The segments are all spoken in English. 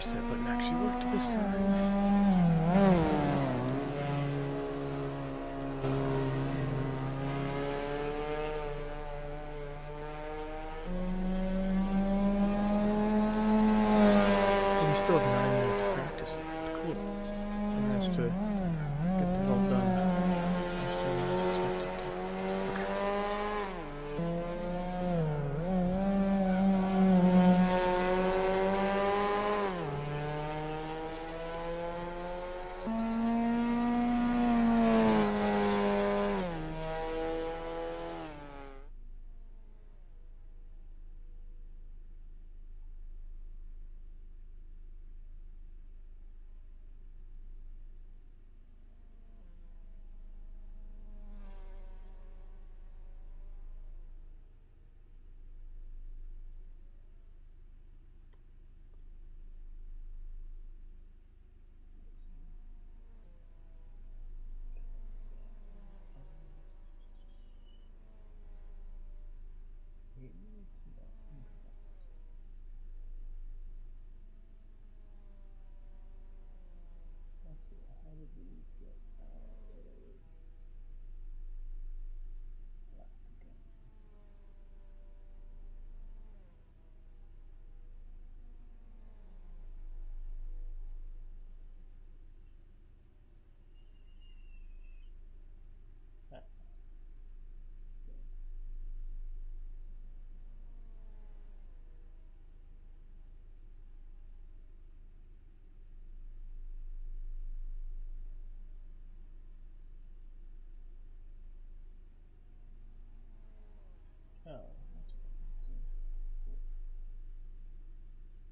reset button actually worked this time. And we still have 9 minutes of practice left. Cool. I managed to get that all done faster than I was expected to. Okay.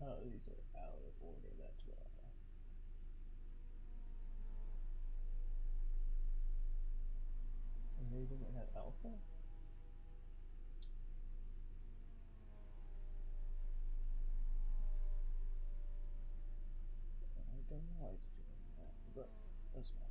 Oh, these are out of order, that's why. And they didn't have alpha? I don't know why it's doing that, but doesn't matter.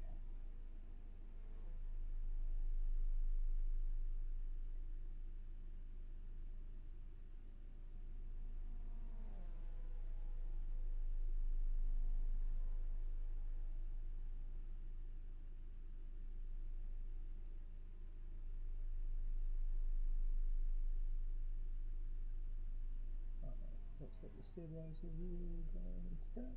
Let's let the stabilizer wheel go instead.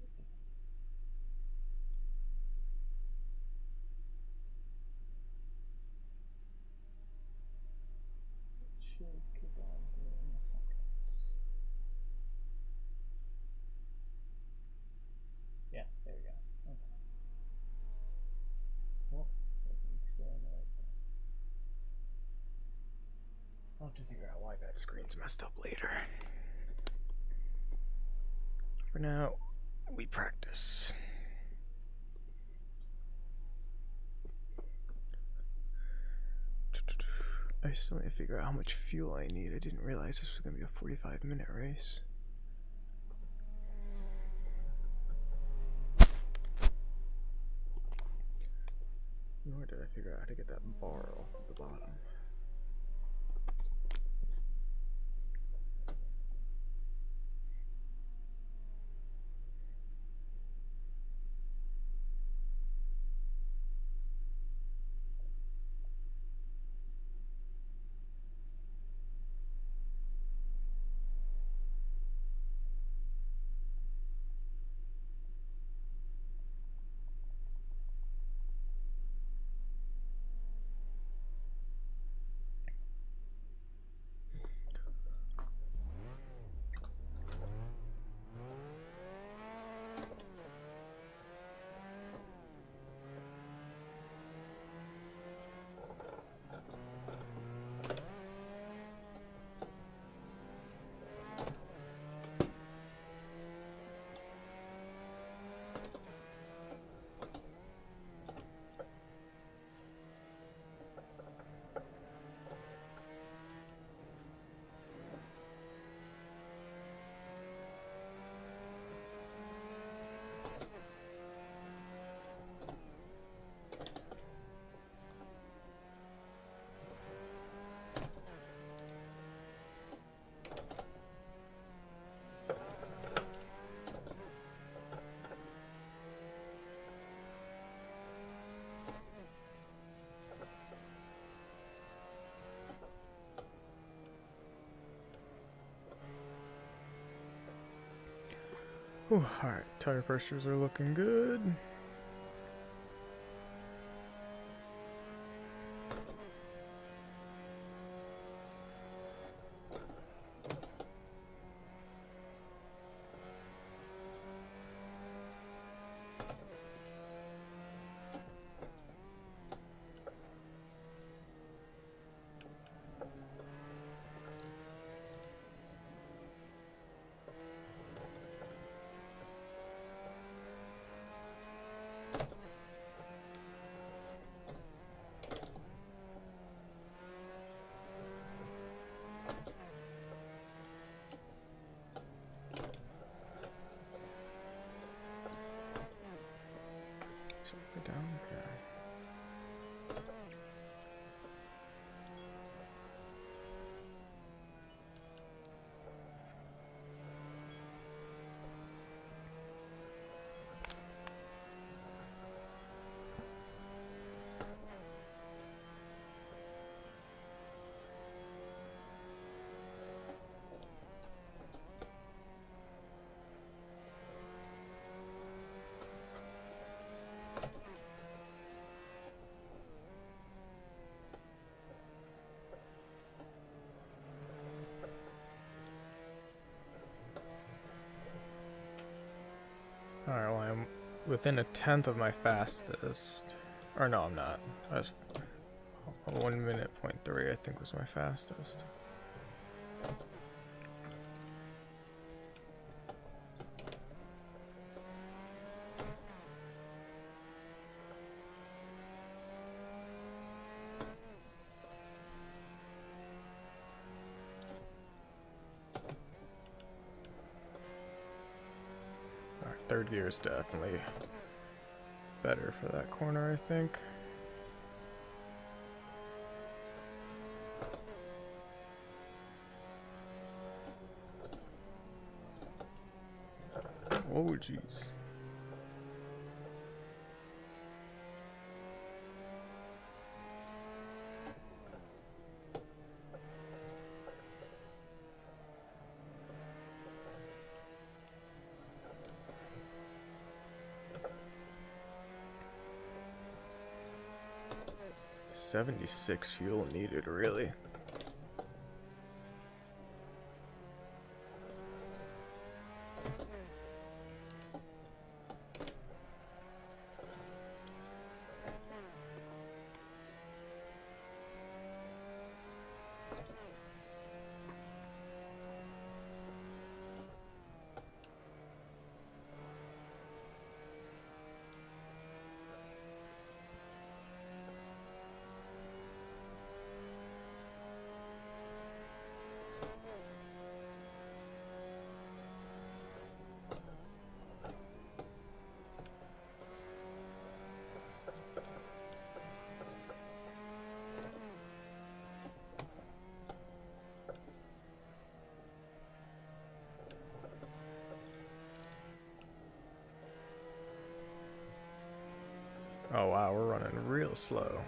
It should kick on here in a second. Yeah, there we go. Okay. Well, I think still in the right thing. I'll have to figure out why that screen's messed up later. For now, we practice. I still need to figure out how much fuel I need. I didn't realize this was going to be a 45-minute race. Nor did I figure out how to get that bar off at the bottom. Alright, tire pressures are looking good. Down, yeah. Alright, well, I'm within a tenth of my fastest. Or no, I'm not. I was 1 minute point 3, I think, was my fastest. Alright, third gear is definitely better for that corner, I think. Oh, jeez. $76 fuel needed, really. Oh wow, we're running real slow.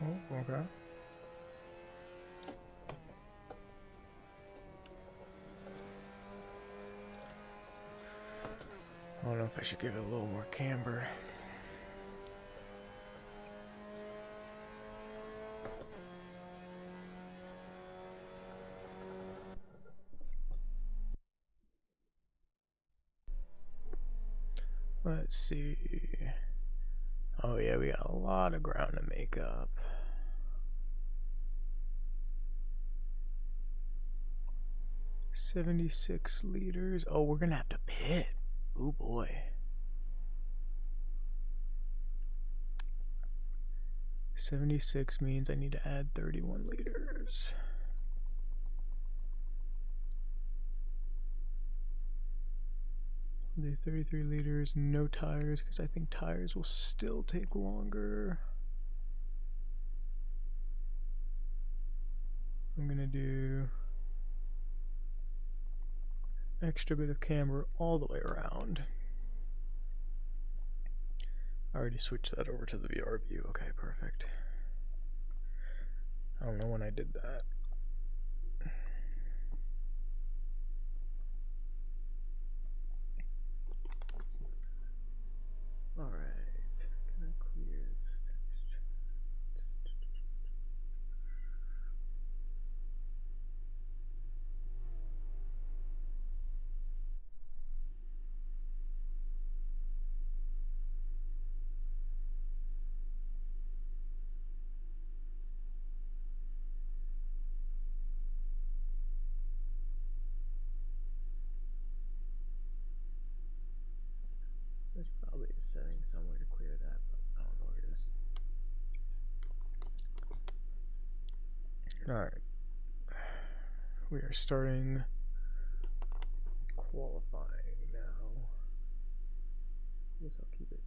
Oh, okay. don't know if I should give it a little more camber. Let's see. Oh yeah, we got a lot of ground to make up. $76 liters. Oh, we're gonna have to pit. Oh boy. 76 means I need to add 31 liters. I'll do 33 liters, no tires, because I think tires will still take longer. I'm gonna do extra bit of camber all the way around. I already switched that over to the VR view. Okay, perfect. I don't know when I did that. Alright, can I clear this texture? There's probably a setting somewhere to clear that, but I don't know where it is. Alright. We are starting qualifying now. I guess I'll keep it.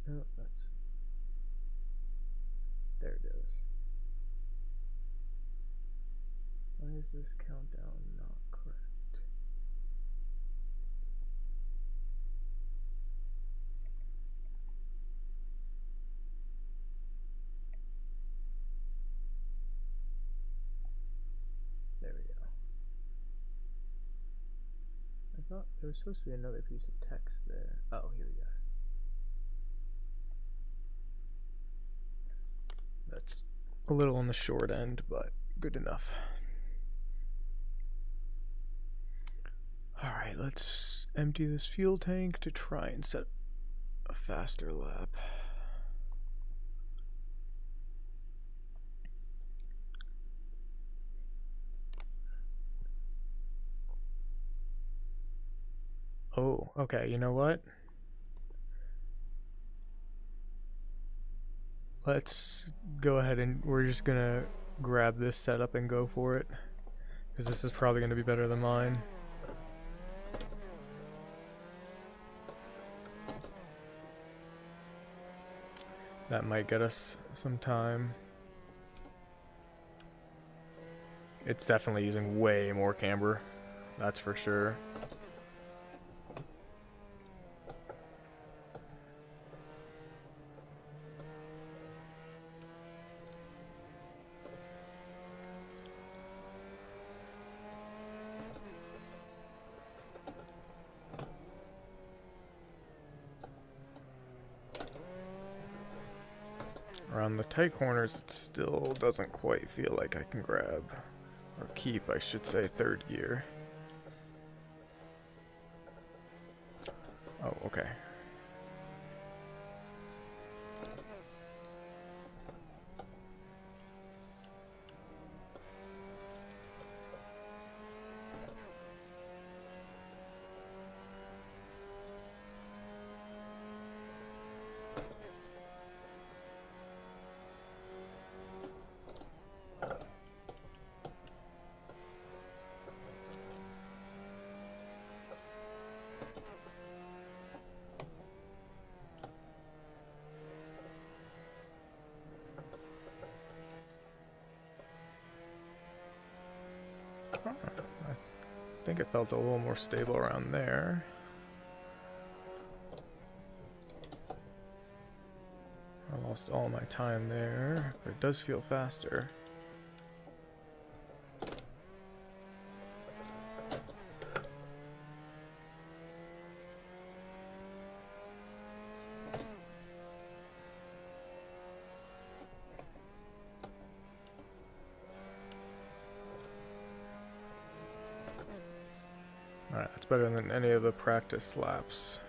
Oh, that's. There it goes. Why is this countdown not correct? There we go. I thought there was supposed to be another piece of text there. Oh, here we go. That's a little on the short end, but good enough. Alright, let's empty this fuel tank to try and set a faster lap. Oh, okay, you know what? Let's go ahead and we're just gonna grab this setup and go for it, because this is probably gonna be better than mine. That might get us some time. It's definitely using way more camber, that's for sure. Around the tight corners, it still doesn't quite feel like I can grab, or keep, I should say, third gear. Oh, okay. I think it felt a little more stable around there. I lost all my time there, but it does feel faster. better than any of the practice laps,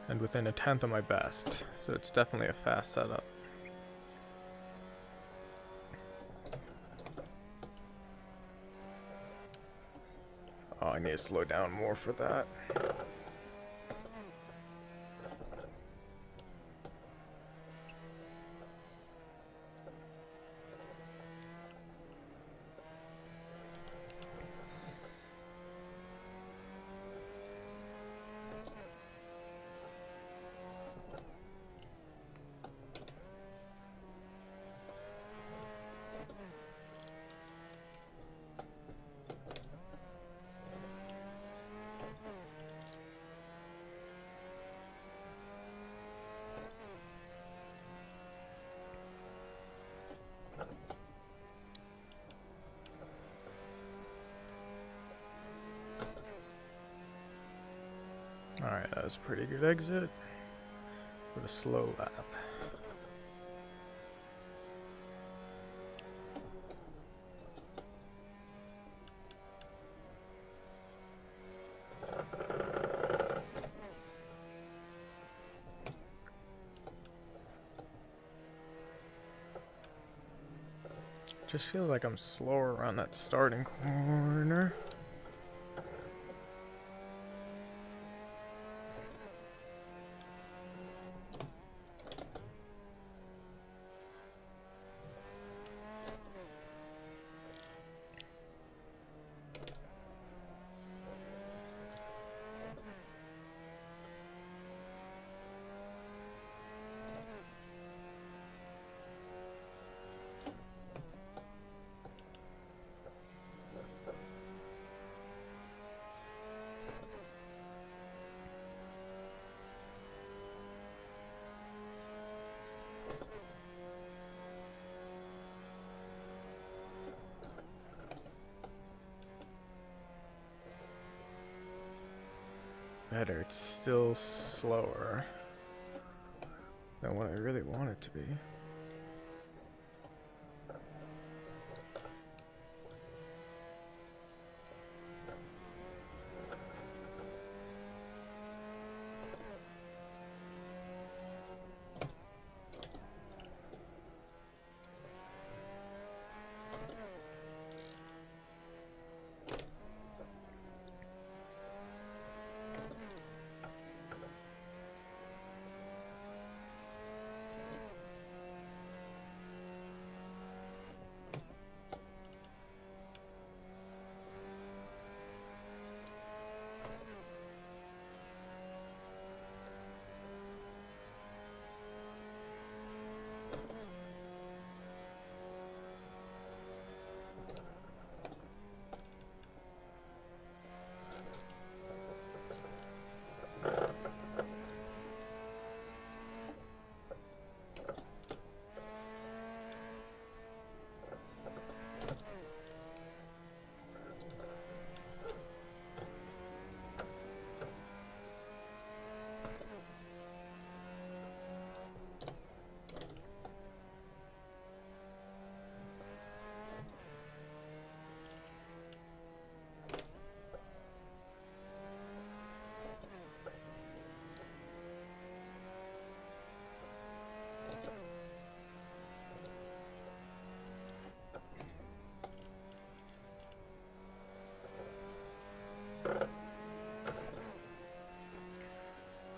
and within 1/10 of my best, so it's definitely a fast setup. Oh, I need to slow down more for that. Alright, that was a pretty good exit with a slow lap. Just feels like I'm slower around that starting corner. Better, it's still slower than what I really want it to be.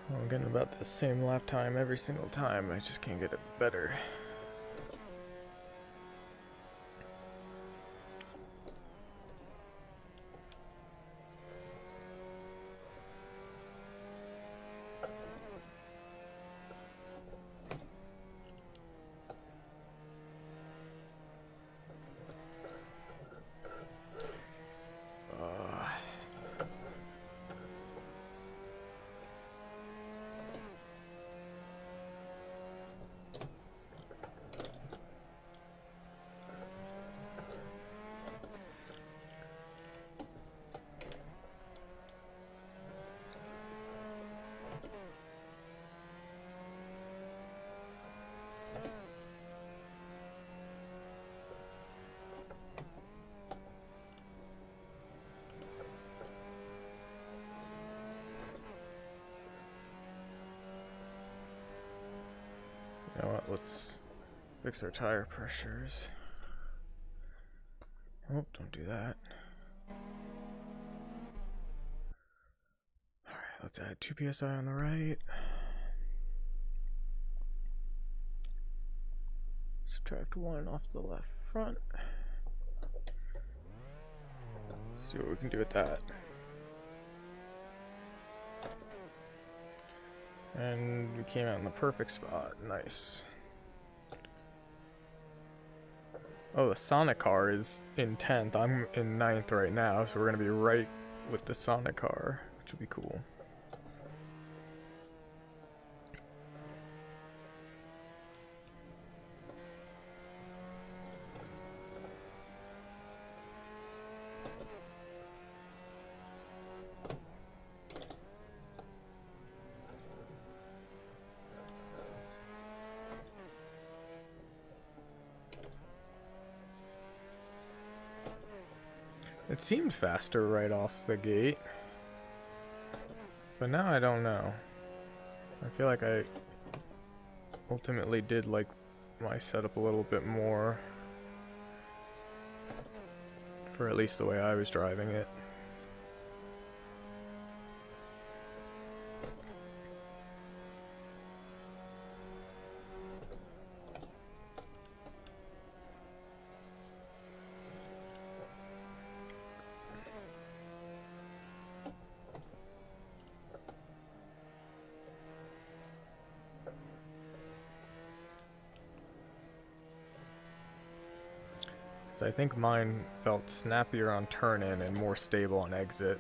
I'm getting about the same lap time every single time. I just can't get it better. You know what? Let's fix our tire pressures. Oh, don't do that. Alright, let's add 2 psi on the right. Subtract 1 off the left front. Let's see what we can do with that. And we came out in the perfect spot. Nice. Oh, the Sonic car is in 10th. I'm in 9th right now, so we're going to be right with the Sonic car, which would be cool. It seemed faster right off the gate, but now I don't know. I feel like I ultimately did like my setup a little bit more, for at least the way I was driving it. So I think mine felt snappier on turn in and more stable on exit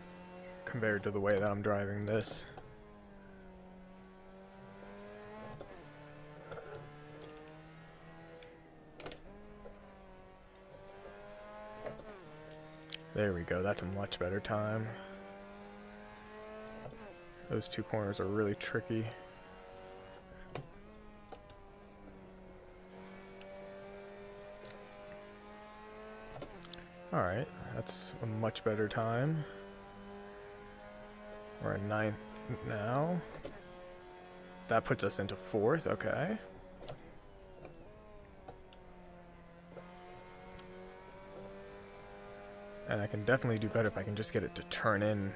compared to the way that I'm driving this. There we go, that's a much better time. Those 2 corners are really tricky. Alright, that's a much better time. We're in 9th now. That puts us into 4th, okay. And I can definitely do better if I can just get it to turn in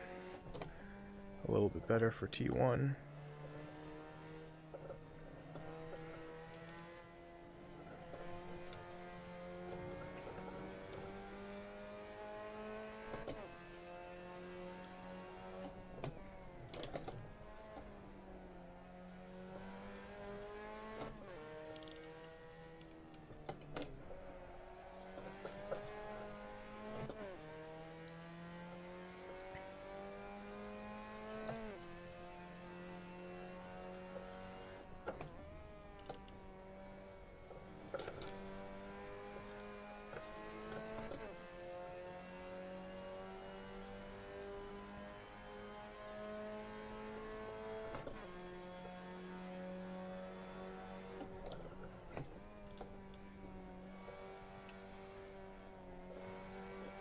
a little bit better for T1.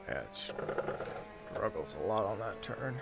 Yeah, it struggles a lot on that turn.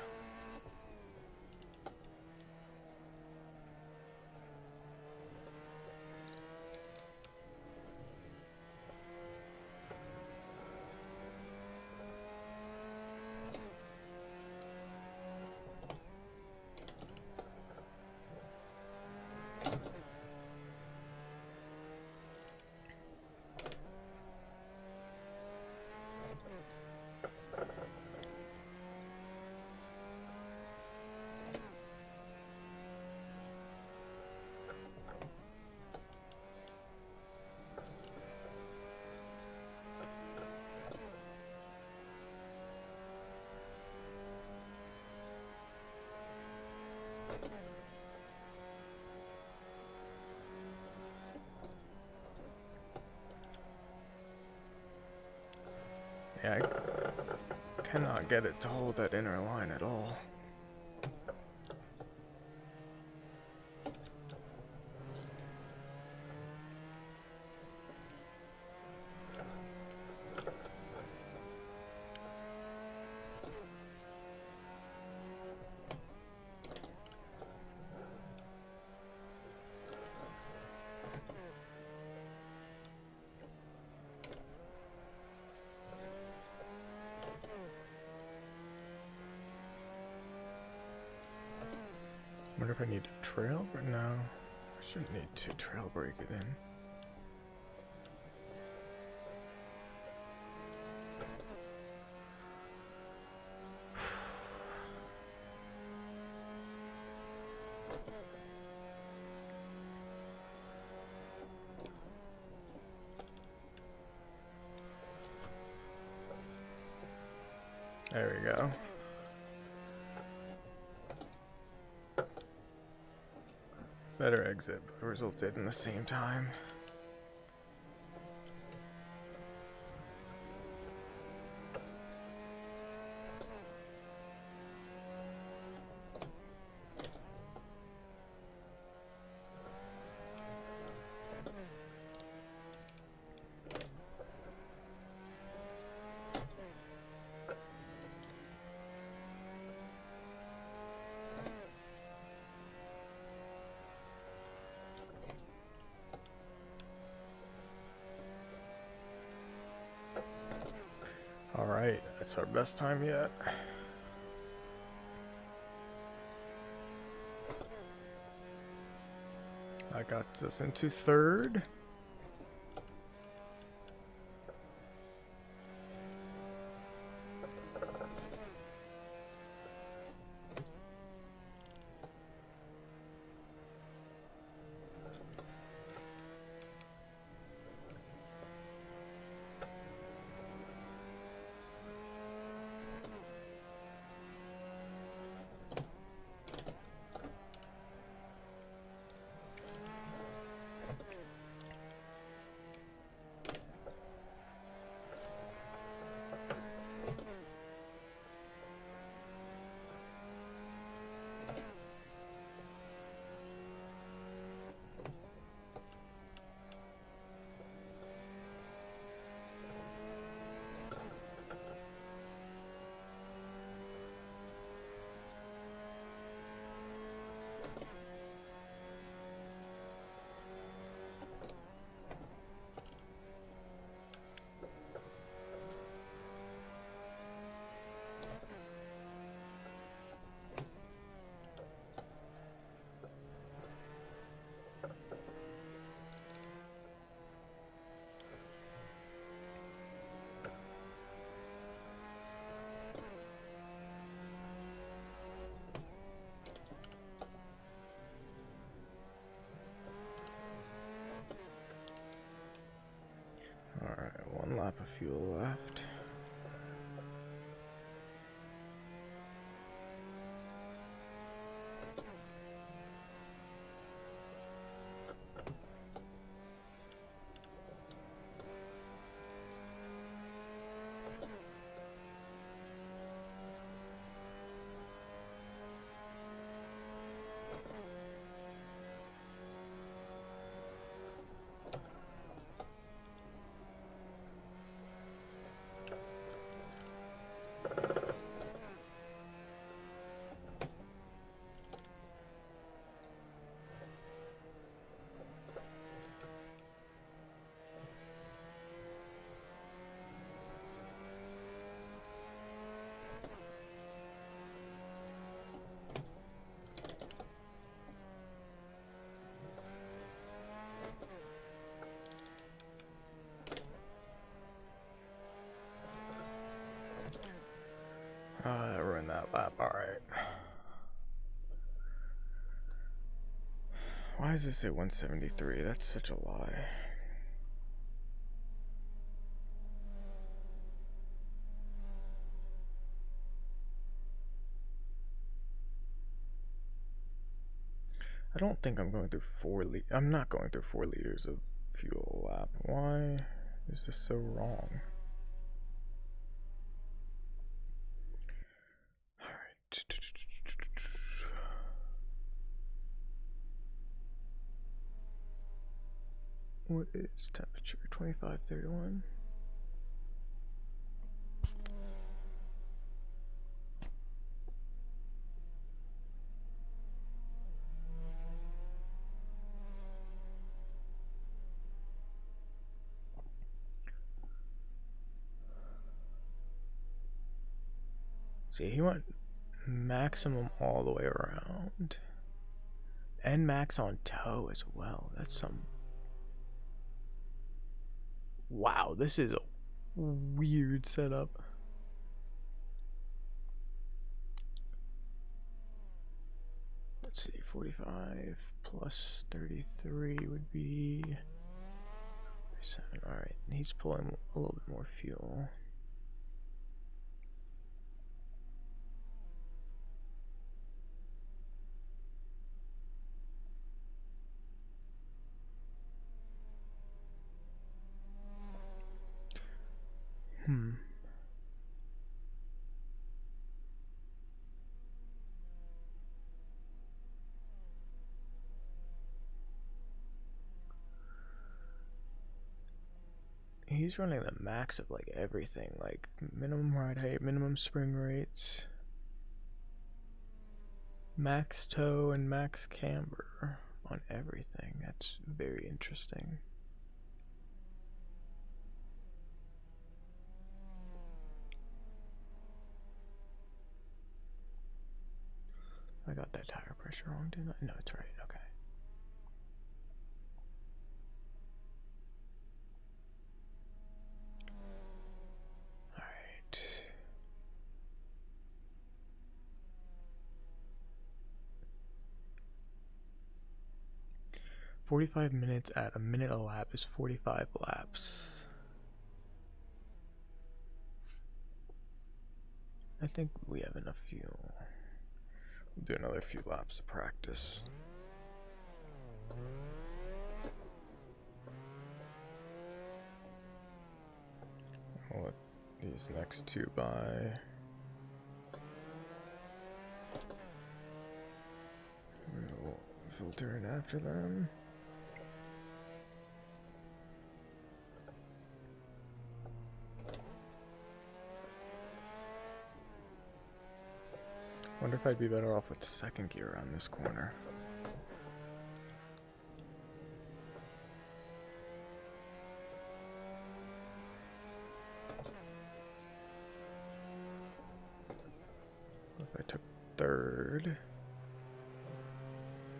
Yeah, I cannot get it to hold that inner line at all. I need a trail? No. I shouldn't need to trail break it in. There we go. Better exit, but resulted in the same time. Alright, that's our best time yet. I got us into third. Alright, one lap of fuel left. That ruined that lap. Alright. Why does it say 173? That's such a lie. I don't think I'm going through I'm not going through 4 liters of fuel a lap. Why is this so wrong? What is temperature? 2531. See, he went maximum all the way around. And max on toe as well. That's some... Wow, this is a weird setup. Let's see, 45 plus 33 would be 7. Alright, he's pulling a little bit more fuel. Hmm. He's running the max of like everything, like minimum ride height, minimum spring rates, max toe, and max camber on everything. That's very interesting. I got that tire pressure wrong, didn't I? No, it's right. Okay. Alright. "45 minutes at a minute a lap is 45 laps." I think we have enough fuel. We'll do another few laps of practice. I'll let these next two by. We'll filter in after them. Wonder if I'd be better off with the second gear on this corner. If I took third.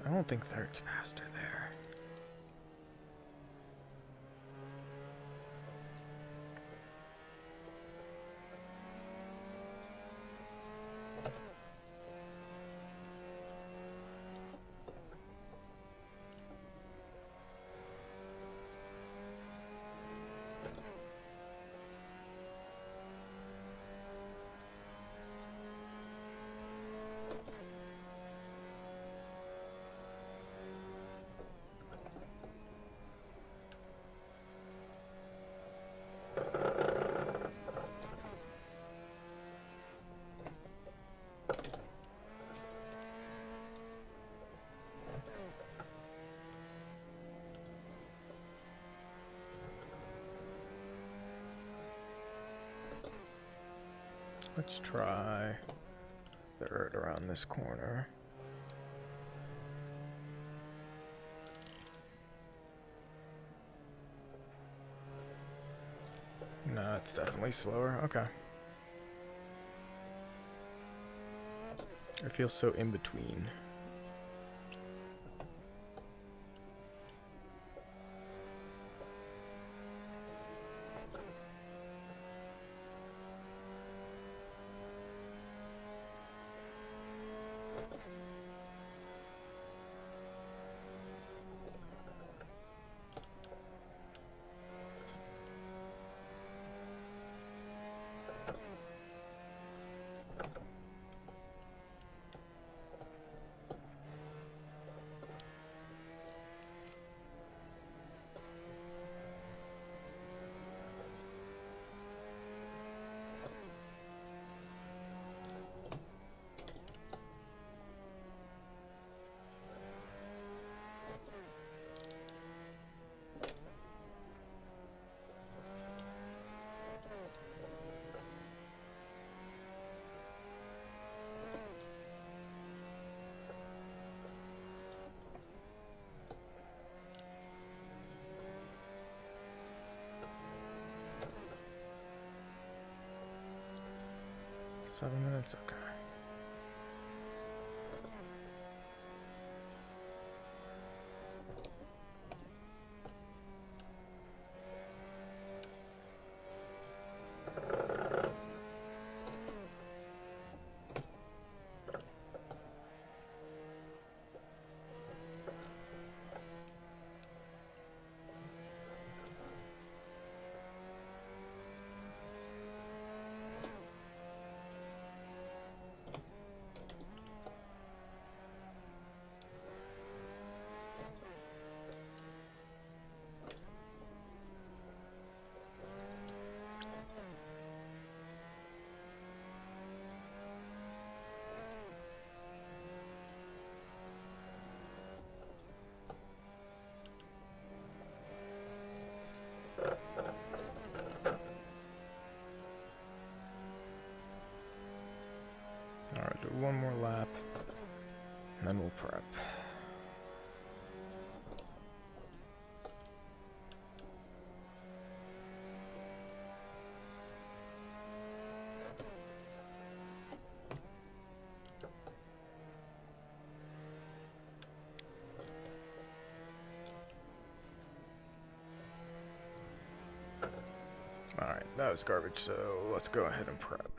I don't think third's faster there. Let's try third around this corner. No, it's definitely slower. Okay. I feel so in between. Seven minutes, okay. Alright, do one more lap, and then we'll prep. Alright, that was garbage, so let's go ahead and prep.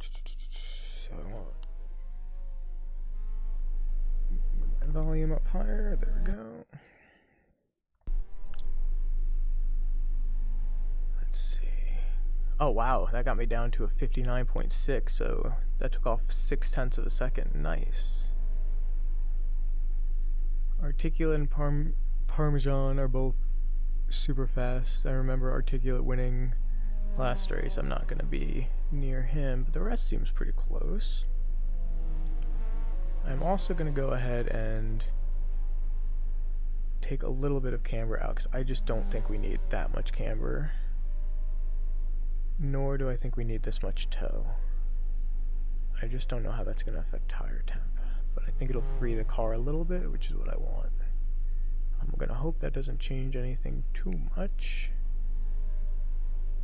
So I want my volume up higher, there we go. Let's see. Oh wow, that got me down to a 59.6, so that took off 0.6 of a second. Nice. Articulate and Parmesan are both super fast. I remember Articulate winning last race. I'm not going to be near him, but the rest seems pretty close. I'm also going to go ahead and take a little bit of camber out because I just don't think we need that much camber. Nor do I think we need this much toe. I just don't know how that's going to affect tire temp. But I think it'll free the car a little bit, which is what I want. I'm gonna hope that doesn't change anything too much.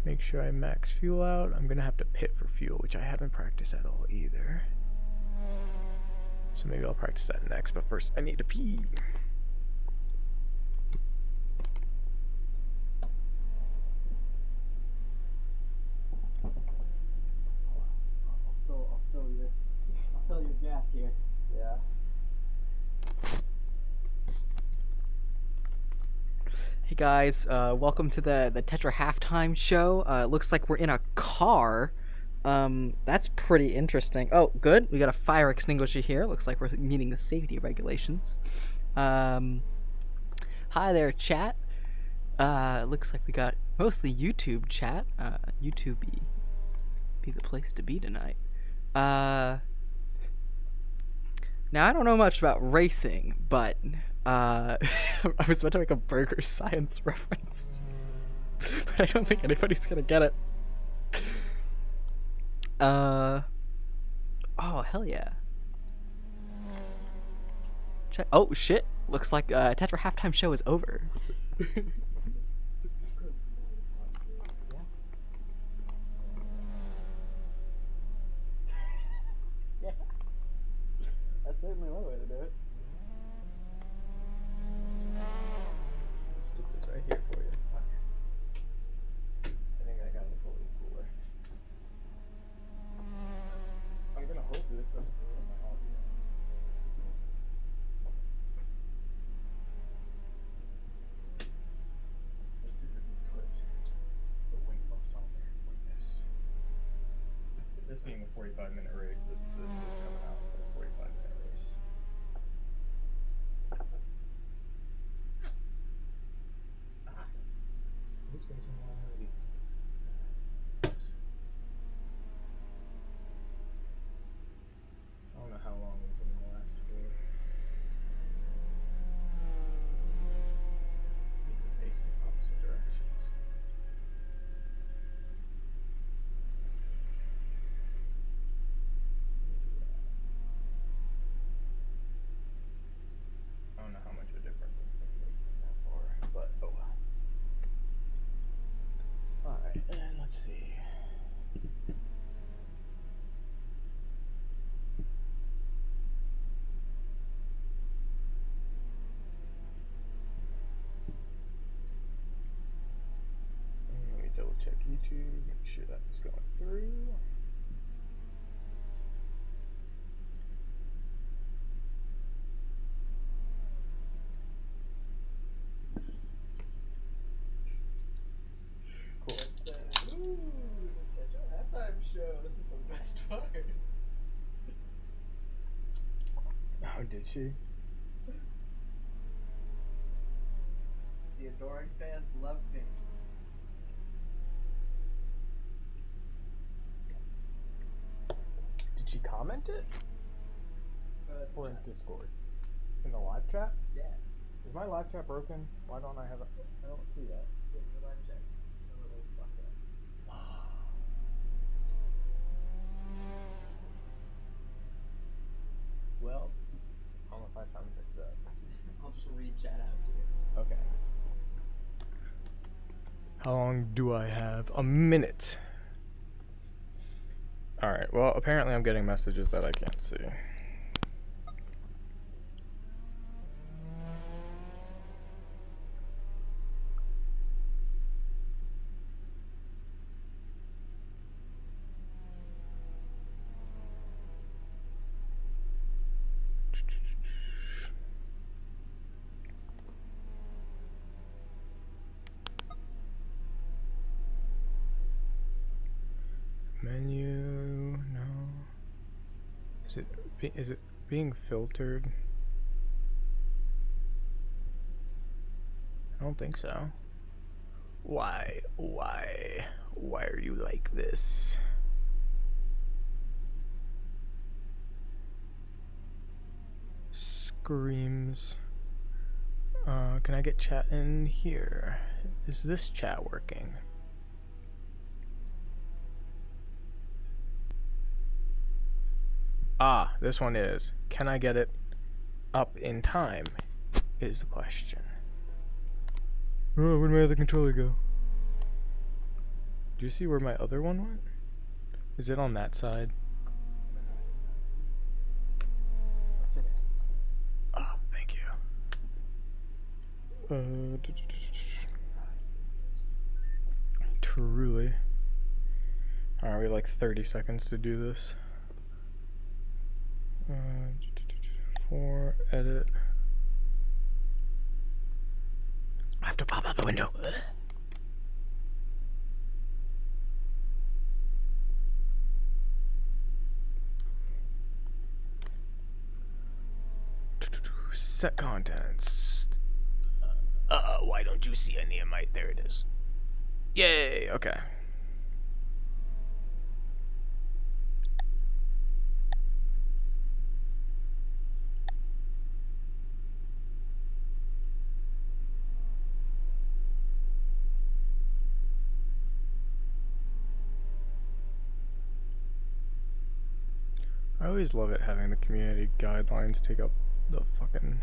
Make sure I max fuel out. I'm gonna have to pit for fuel, which I haven't practiced at all either. So maybe I'll practice that next, but first I need to pee. I'll fill your gap here. Yeah. Hey guys, welcome to the Tetra halftime show. Looks like we're in a car. That's pretty interesting. Oh, good. We got a fire extinguisher here. Looks like we're meeting the safety regulations. Hi there, chat. Looks like we got mostly YouTube chat. YouTube be the place to be tonight. Now I don't know much about racing, but I was about to make a burger science reference, but I don't think anybody's gonna get it. Oh hell yeah! Oh shit! Looks like Tetra halftime show is over. Yeah. That's certainly one way to do it. I'll stick this right here for you. I think I got it a little cooler. I'm gonna hope this doesn't ruin my audio. Specifically put the wing buffs on there for this. This being a 45-minute race, this is coming out for a 45-minute race. This racing already. I don't know how long was in the last four. They're facing opposite directions. I don't know how much of a difference it's going to make that far, but oh well. Alright, and let's see. And let me double check YouTube, make sure that's going through. Cool. Ooh, that's our halftime show. This is the best part. Oh, did she? The adoring fans love me. Did she comment it? It's Or in Discord? In the live chat? Yeah. Is my live chat broken? Why don't I have it? I don't see that. Yeah, your live chat's a little fucked up. Well, I don't know if I have time to fix that. I'll just read chat out to you. Okay. How long do I have? A minute. Alright, well, apparently I'm getting messages that I can't see. Menu, no. Is it being filtered? I don't think so. Why are you like this? Screams. Can I get chat in here? Is this chat working? Ah, this one is. Can I get it up in time? Is the question. Oh, where'd my other controller go? Do you see where my other one went? Is it on that side? Oh, thank you. Truly. Alright, we have like 30 seconds to do this. 4, edit. I have to pop out the window. Set contents. Why don't you see any of my? There it is. Yay, okay. I always love it having the community guidelines take up the fucking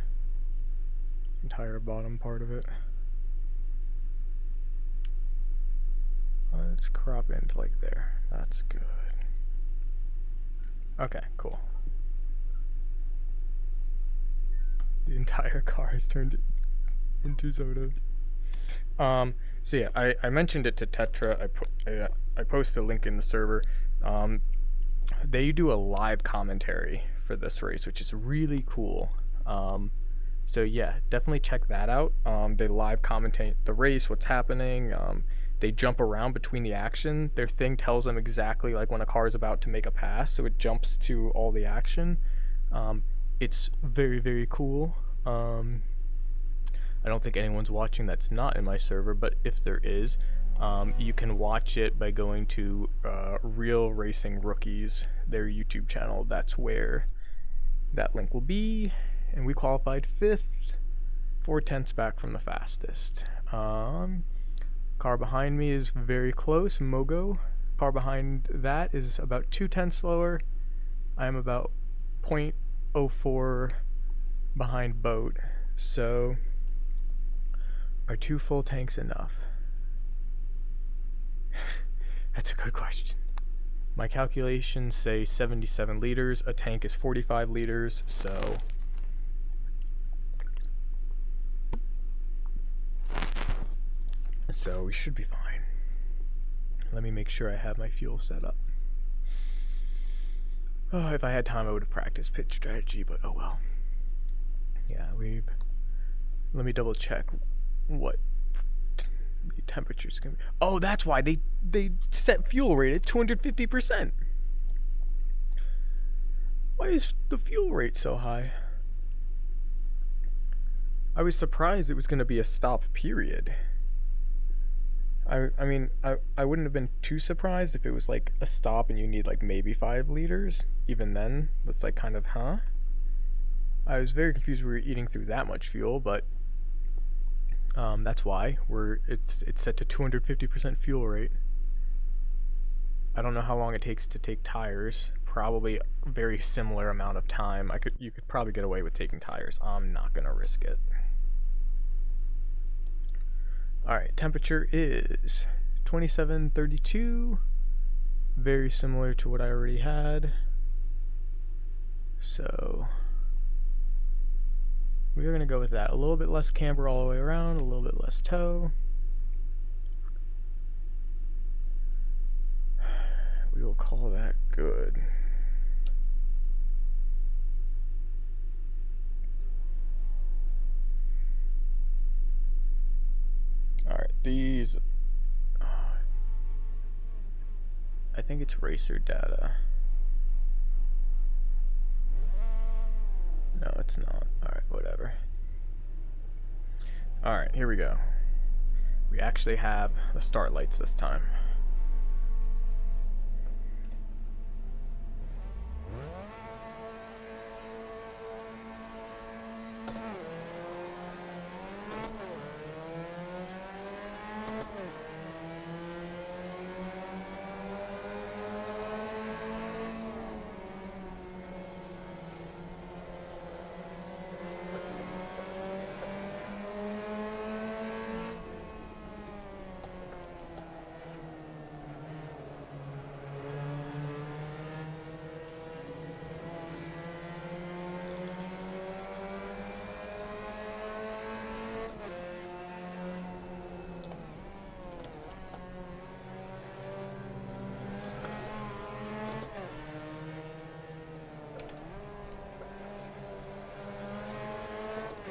entire bottom part of it. Let's crop into like there. That's good. Okay, cool. The entire car is turned into Zoda. So yeah, I mentioned it to Tetra. I posted a link in the server. They do a live commentary for this race, which is really cool. So yeah, definitely check that out. They live commentate the race, what's happening. They jump around between the action. Their thing tells them exactly like when a car is about to make a pass, so it jumps to all the action. It's very, very cool. I don't think anyone's watching that's not in my server, but if there is, you can watch it by going to Real Racing Rookies, their YouTube channel. That's where that link will be. And we qualified 5th, 4/10 back from the fastest. Car behind me is very close, Mogo. Car behind that is about 2/10 slower. I'm about 0.04 behind Boat. So, are 2 full tanks enough? That's a good question. My calculations say 77 liters. A tank is 45 liters, so we should be fine. Let me make sure I have my fuel set up. Oh, if I had time I would have practiced pitch strategy, but oh well. Yeah, let me double check what the temperature's gonna be. Oh, that's why they set fuel rate at 250%. Why is the fuel rate so high? I was surprised it was gonna be a stop period. I mean, I wouldn't have been too surprised if it was like a stop and you need like maybe 5 liters. Even then, that's like kind of, huh? I was very confused we were eating through that much fuel, but That's why it's set to 250% fuel rate. I don't know how long it takes to take tires. Probably a very similar amount of time. You could probably get away with taking tires. I'm not gonna risk it. Alright, temperature is 2732. Very similar to what I already had. So we're gonna go with that. A little bit less camber all the way around, a little bit less toe. We will call that good. Alright, these... I think it's racer data. No, it's not. Alright, whatever. Alright, here we go. We actually have the start lights this time.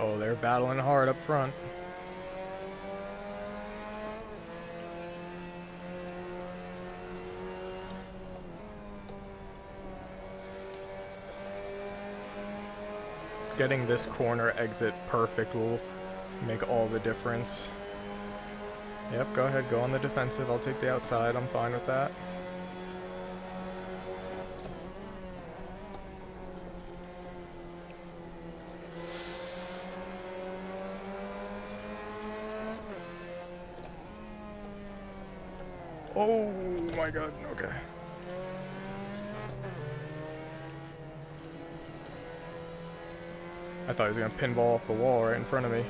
Oh, they're battling hard up front. Getting this corner exit perfect will make all the difference. Yep, go ahead, go on the defensive. I'll take the outside. I'm fine with that. Oh my god, okay. I thought he was gonna pinball off the wall right in front of me.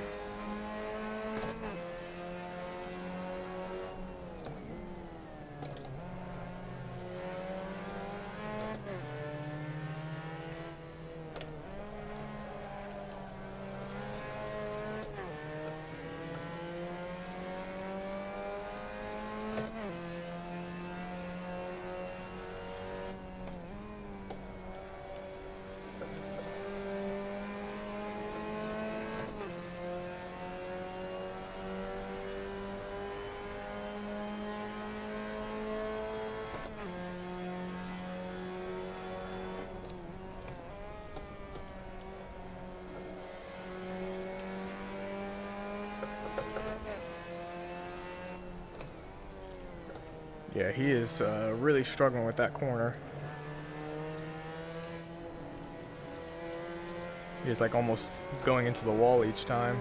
Yeah, he is really struggling with that corner. He's like almost going into the wall each time.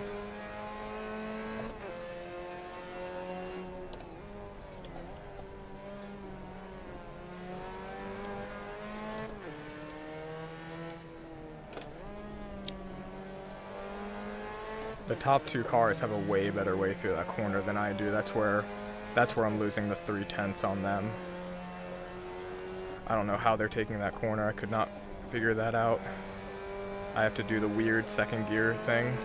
The top two cars have a way better way through that corner than I do. That's where I'm losing the 3/10 on them. I don't know how they're taking that corner. I could not figure that out. I have to do the weird second gear thing.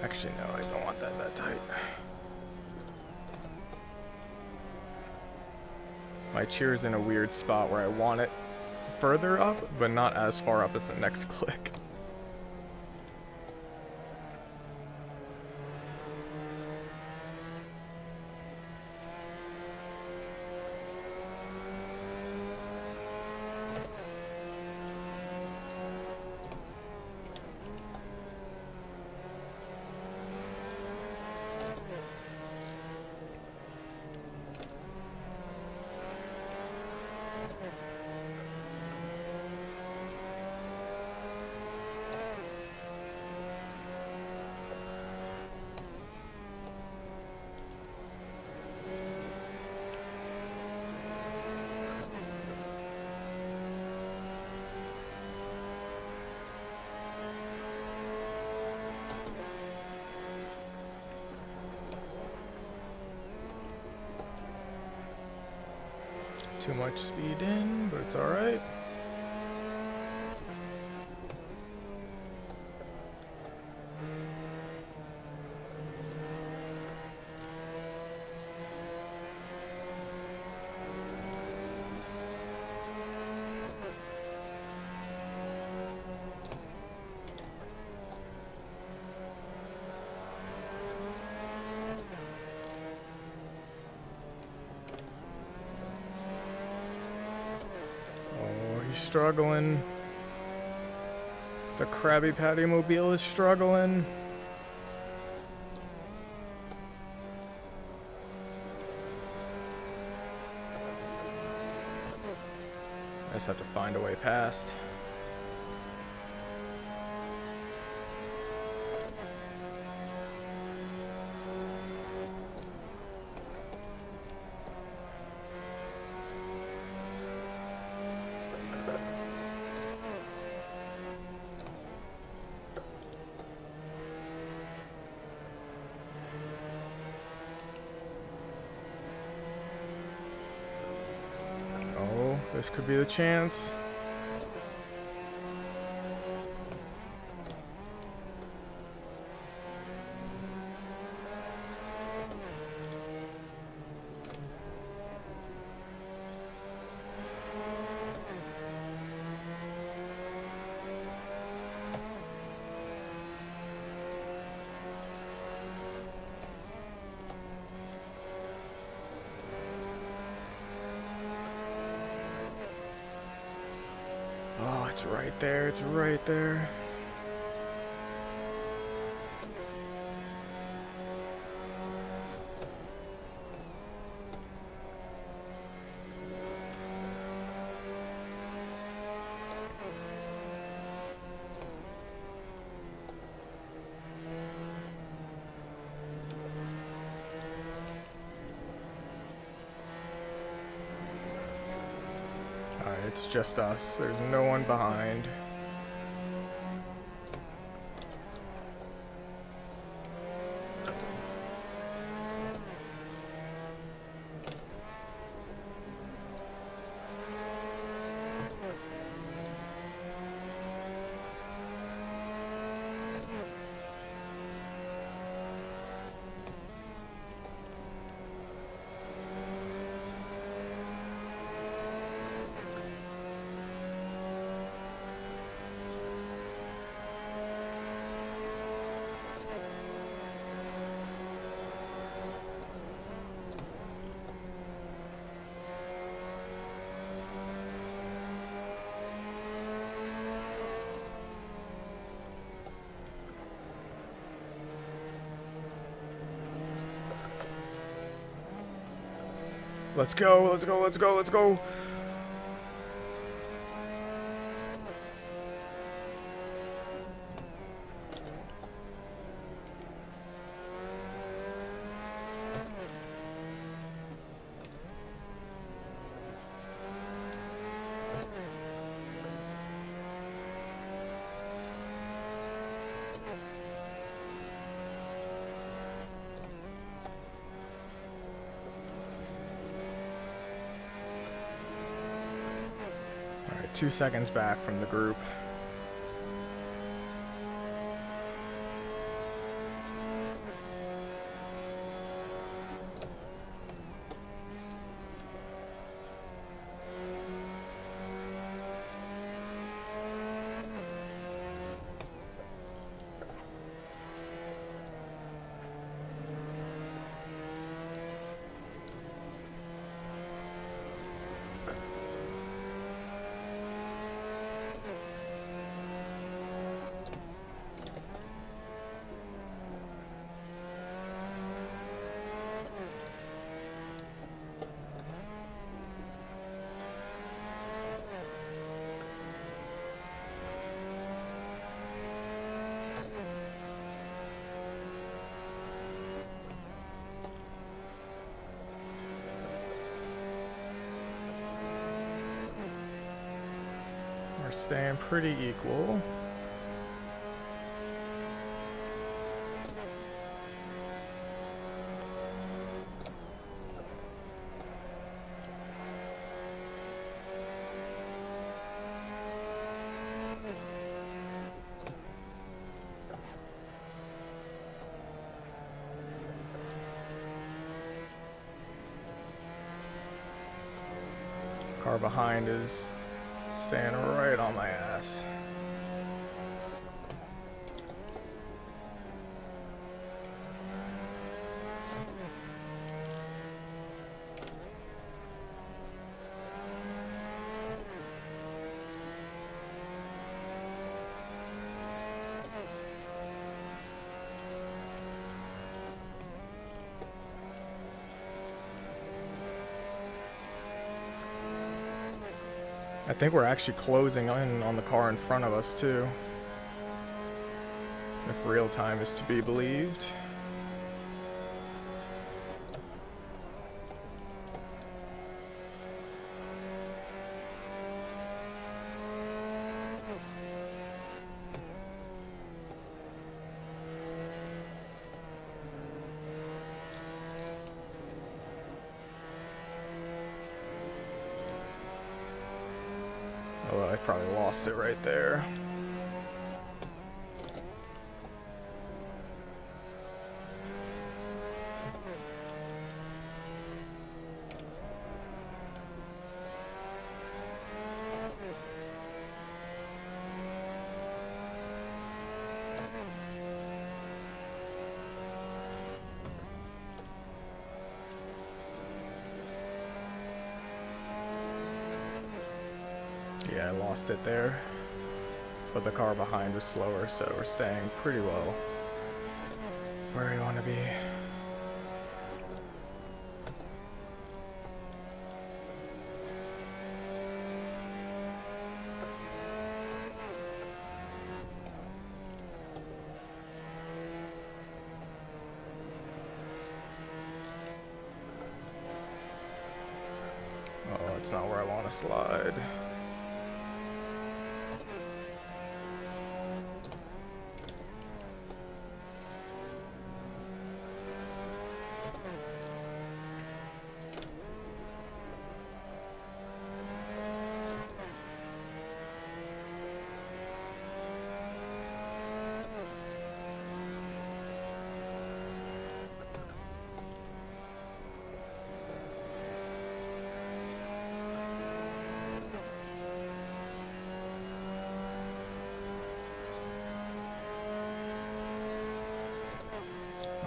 Actually, no, I don't want that tight. My chair's in a weird spot where I want it further up, but not as far up as the next click. too much speed in, but it's alright. He's struggling. The Krabby Patty Mobile is struggling. I just have to find a way past. This could be the chance. Oh, it's right there, it's right there. It's just us. There's no one behind. Let's go, let's go, let's go, let's go. All right, 2 seconds back from the group. We're staying pretty equal. Car behind is staying right on my ass. I think we're actually closing in on the car in front of us too, if real time is to be believed. Oh, I probably lost it right there. Yeah, I lost it there, but the car behind was slower, so we're staying pretty well where we want to be. Oh, that's not where I want to slide.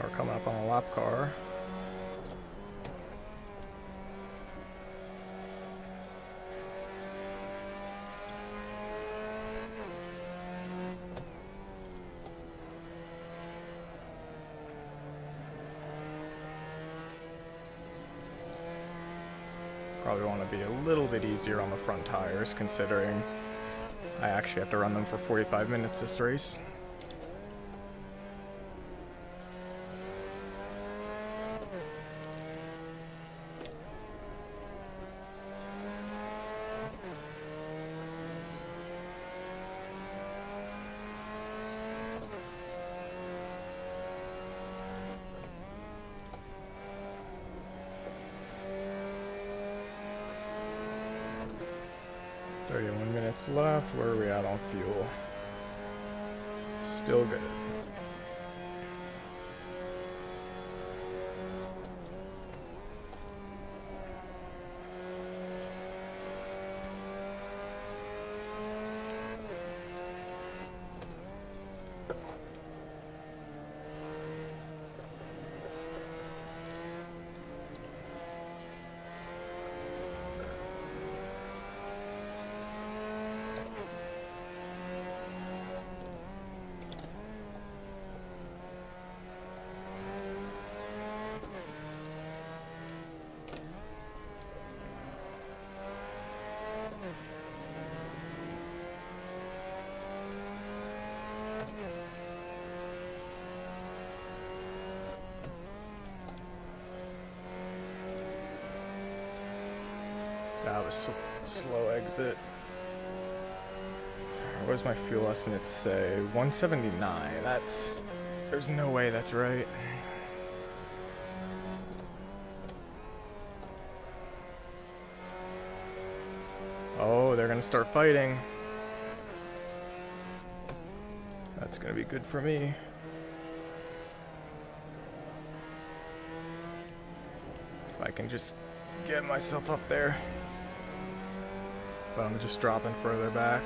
We're coming up on a lap car. Probably want to be a little bit easier on the front tires, considering I actually have to run them for 45 minutes this race. Minutes left. Where are we at on fuel? Still good. That was slow exit. What does my fuel estimate say? 179. There's no way that's right. Oh, they're gonna start fighting. That's gonna be good for me. If I can just get myself up there. but I'm just dropping further back.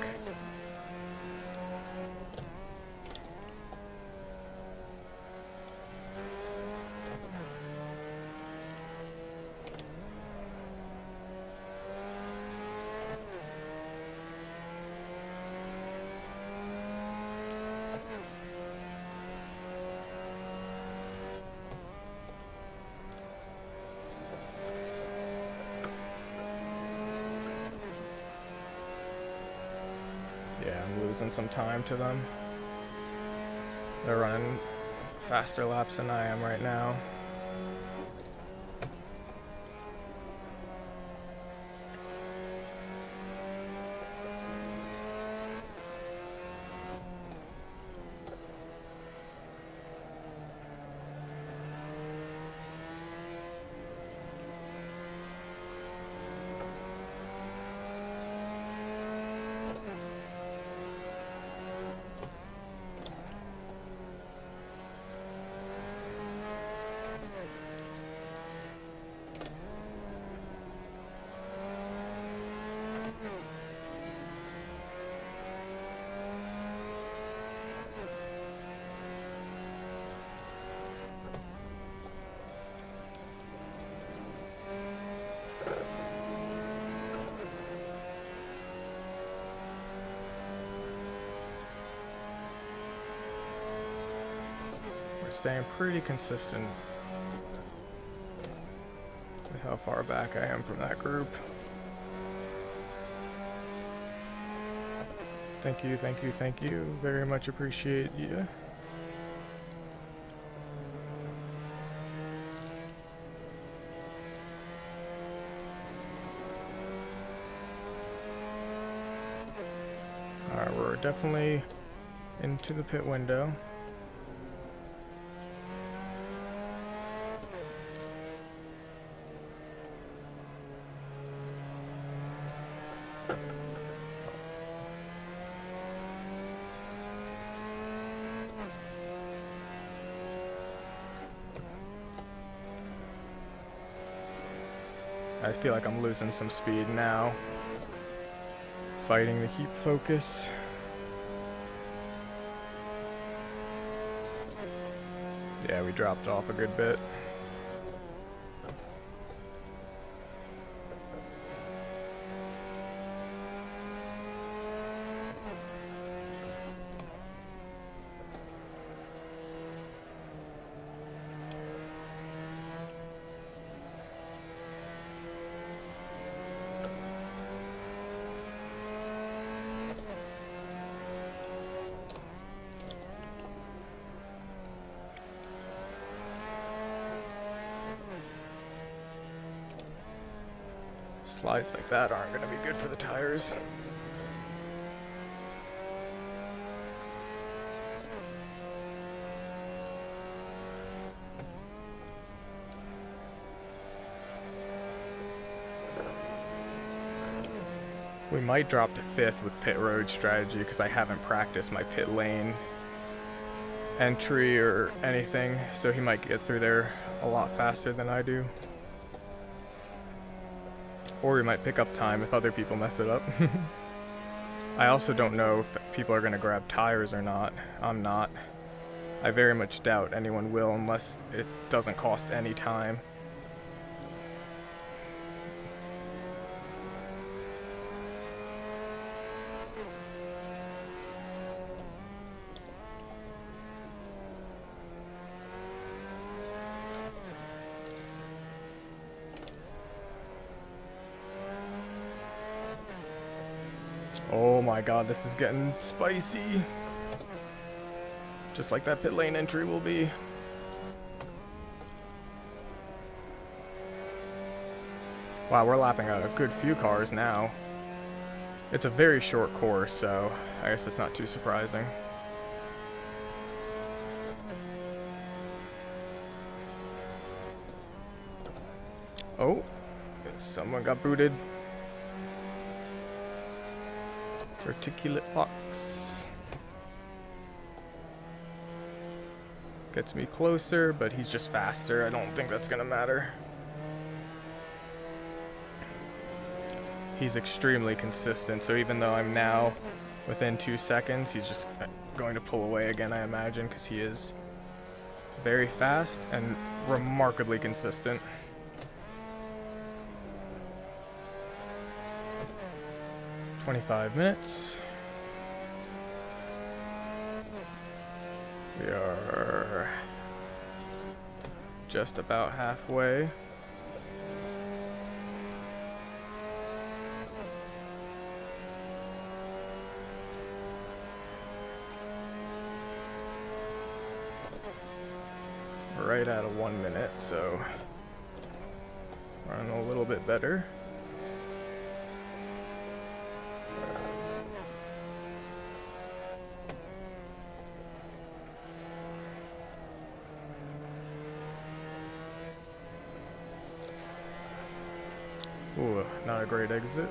Yeah, I'm losing some time to them. They're running faster laps than I am right now. We're staying pretty consistent with how far back I am from that group. Thank you, thank you, thank you. Very much appreciate you. Alright, we're definitely into the pit window. I feel like I'm losing some speed now. Fighting to keep focus. Yeah, we dropped off a good bit. Slides like that aren't going to be good for the tires. We might drop to 5th with pit road strategy because I haven't practiced my pit lane entry or anything, so he might get through there a lot faster than I do. Or we might pick up time if other people mess it up. I also don't know if people are going to grab tires or not. I'm not. I very much doubt anyone will unless it doesn't cost any time. Oh my god, this is getting spicy. Just like that pit lane entry will be. Wow, we're lapping a good few cars now. It's a very short course, so I guess it's not too surprising. Oh, someone got booted. Articulate Fox gets me closer, but he's just faster. I don't think that's gonna matter. he's extremely consistent. So even though I'm now within 2 seconds, he's just going to pull away again, I imagine, because he is very fast and remarkably consistent. "25 minutes. We are just about halfway. Right at a 1 minute, so running a little bit better. Ooh, not a great exit.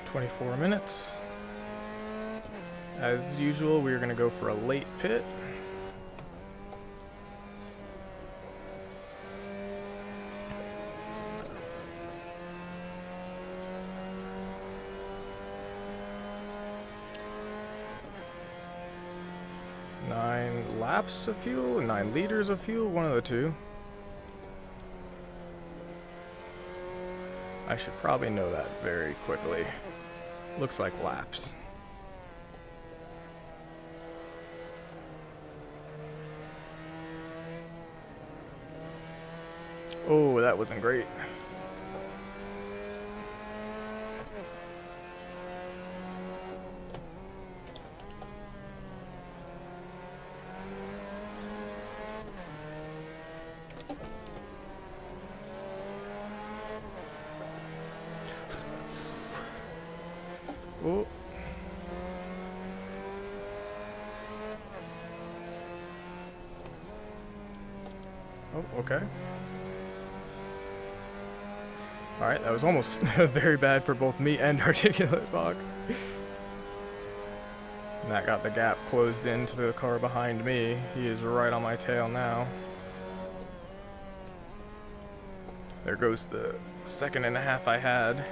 "24 minutes. As usual, we're going to go for a late pit. Nine laps of fuel, 9 liters of fuel, one of the two. I should probably know that very quickly. Looks like laps. Oh, that wasn't great. Oh. Oh, okay. Alright, that was almost very bad for both me and Articulate Fox. And that got the gap closed into the car behind me. He is right on my tail now. There goes the 1.5 seconds I had.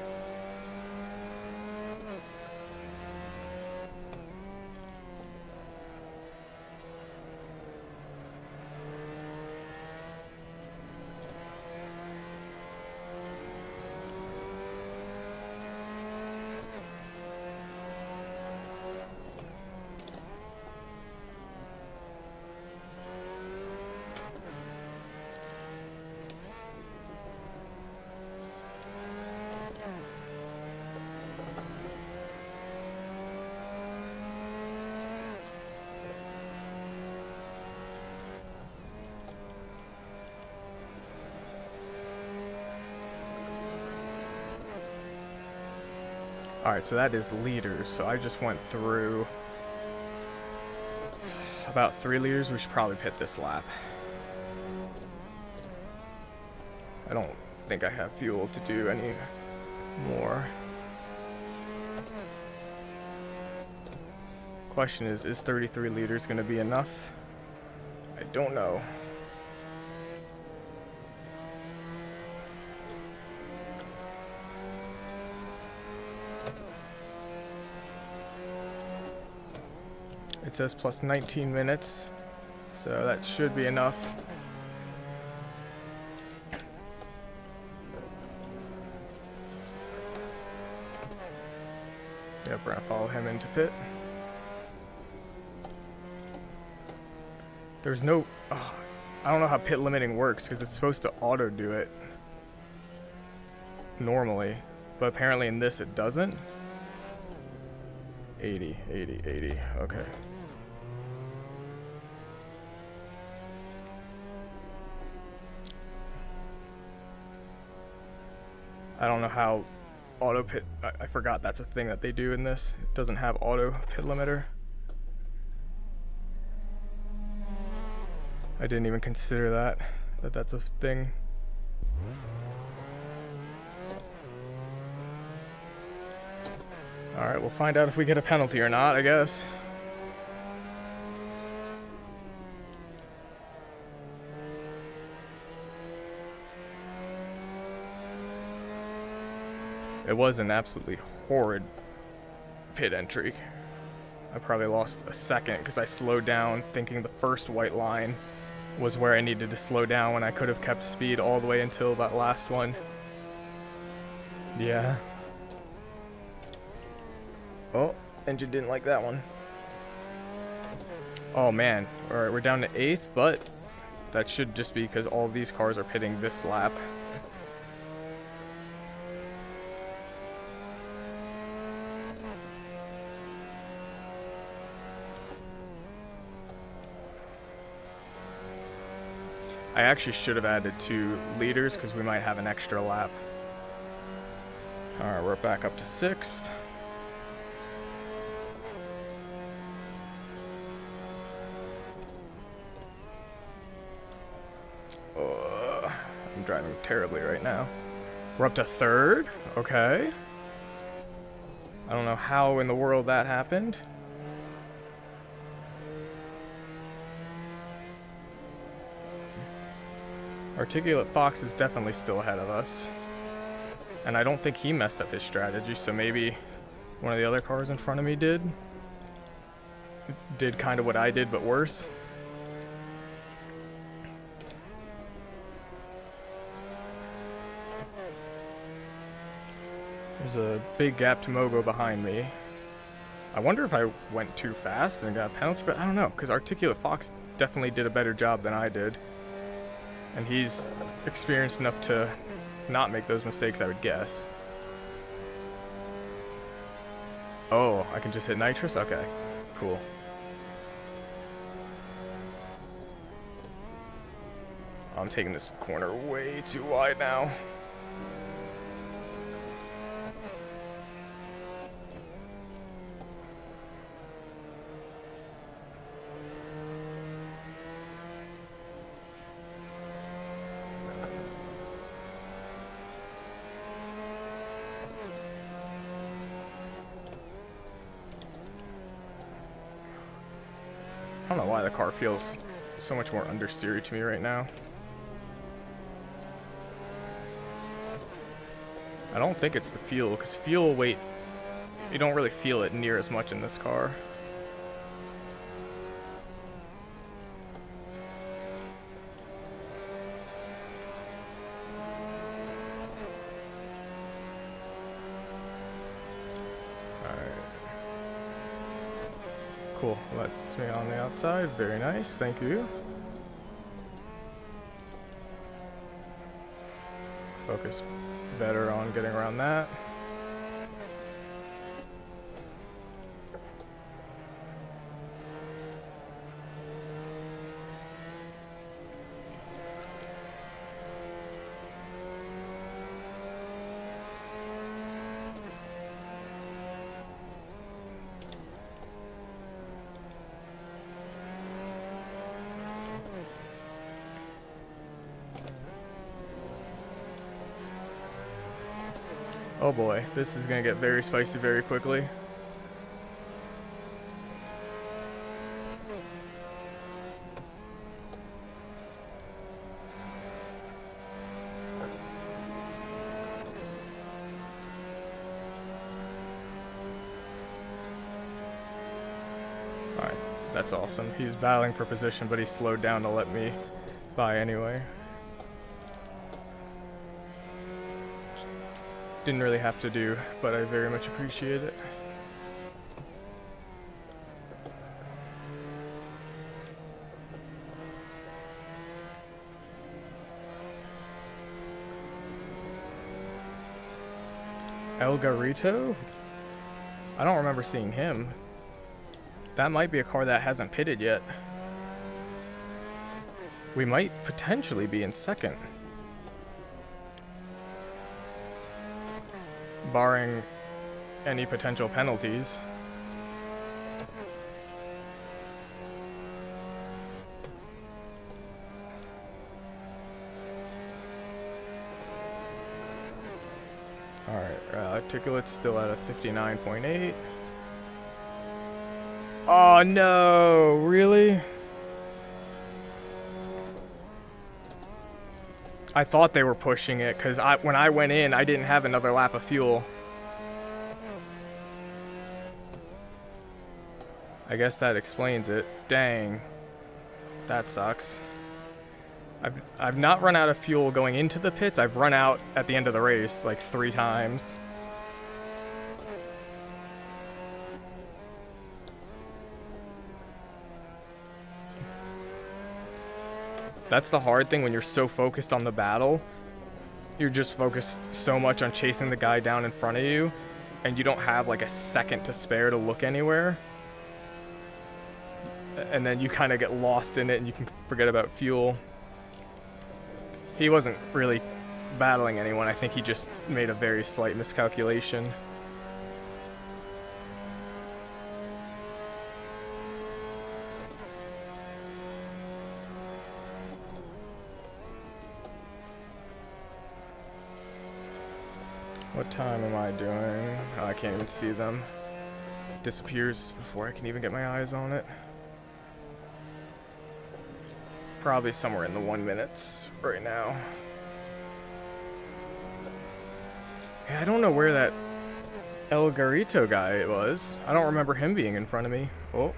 Alright, so that is liters, so I just went through about 3 liters. We should probably pit this lap. I don't think I have fuel to do any more. Question is 33 liters going to be enough? I don't know. It says plus 19 minutes, so that should be enough. Yep, we're gonna follow him into pit. There's no... I don't know how pit limiting works, because it's supposed to auto do it normally, but apparently in this it doesn't. 80, 80, 80, okay. I don't know how auto pit, I forgot that's a thing that they do in this. It doesn't have auto pit limiter. I didn't even consider that's a thing. Alright, we'll find out if we get a penalty or not, I guess. It was an absolutely horrid pit entry. I probably lost a second because I slowed down thinking the first white line was where I needed to slow down when I could have kept speed all the way until that last one. Yeah. Oh, engine didn't like that one. Oh man, alright, we're down to 8th, but that should just be because all of these cars are pitting this lap. I actually should have added 2 leaders because we might have an extra lap. Alright, we're back up to 6th. I'm driving terribly right now. We're up to 3rd? Okay. I don't know how in the world that happened. Articulate Fox is definitely still ahead of us. And I don't think he messed up his strategy, so maybe one of the other cars in front of me did. Did kind of what I did, but worse. There's a big gap to Mogo behind me. I wonder if I went too fast and got a penalty, but I don't know, because Articulate Fox definitely did a better job than I did. And he's experienced enough to not make those mistakes, I would guess. Oh, I can just hit nitrous? Okay, cool. I'm taking this corner way too wide now. I don't know why the car feels so much more understeery to me right now. I don't think it's the fuel, because fuel weight, you don't really feel it near as much in this car. Cool, lets me on the outside, very nice, thank you. Focus better on getting around that. Oh boy, this is gonna get very spicy very quickly. Alright, that's awesome. He's battling for position, but he slowed down to let me by anyway. Didn't really have to do, but I very much appreciate it. El Garito? I don't remember seeing him. That might be a car that hasn't pitted yet. We might potentially be in second. Barring any potential penalties. Alright, articulate's still at a 59.8. Oh no, really? I thought they were pushing it because when I went in, I didn't have another lap of fuel. I guess that explains it. Dang. That sucks. I've not run out of fuel going into the pits. I've run out at the end of the race like 3 times. That's the hard thing when you're so focused on the battle. You're just focused so much on chasing the guy down in front of you, and you don't have like a second to spare to look anywhere. And then you kind of get lost in it and you can forget about fuel. He wasn't really battling anyone. I think he just made a very slight miscalculation. What time am I doing? Oh, I can't even see them. Disappears before I can even get my eyes on it. Probably somewhere in the 1 minutes right now. Yeah, I don't know where that El Garito guy was. I don't remember him being in front of me. Oh.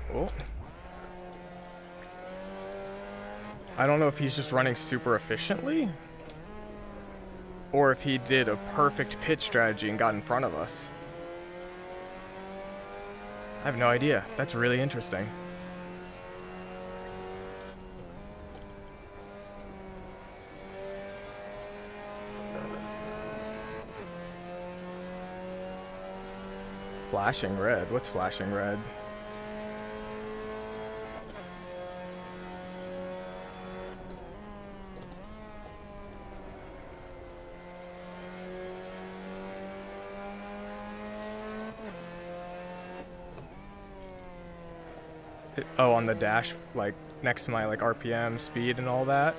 I don't know if he's just running super efficiently, or if he did a perfect pit strategy and got in front of us. I have no idea. That's really interesting. Flashing red? What's flashing red? Oh, on the dash, like next to my like RPM, speed, and all that.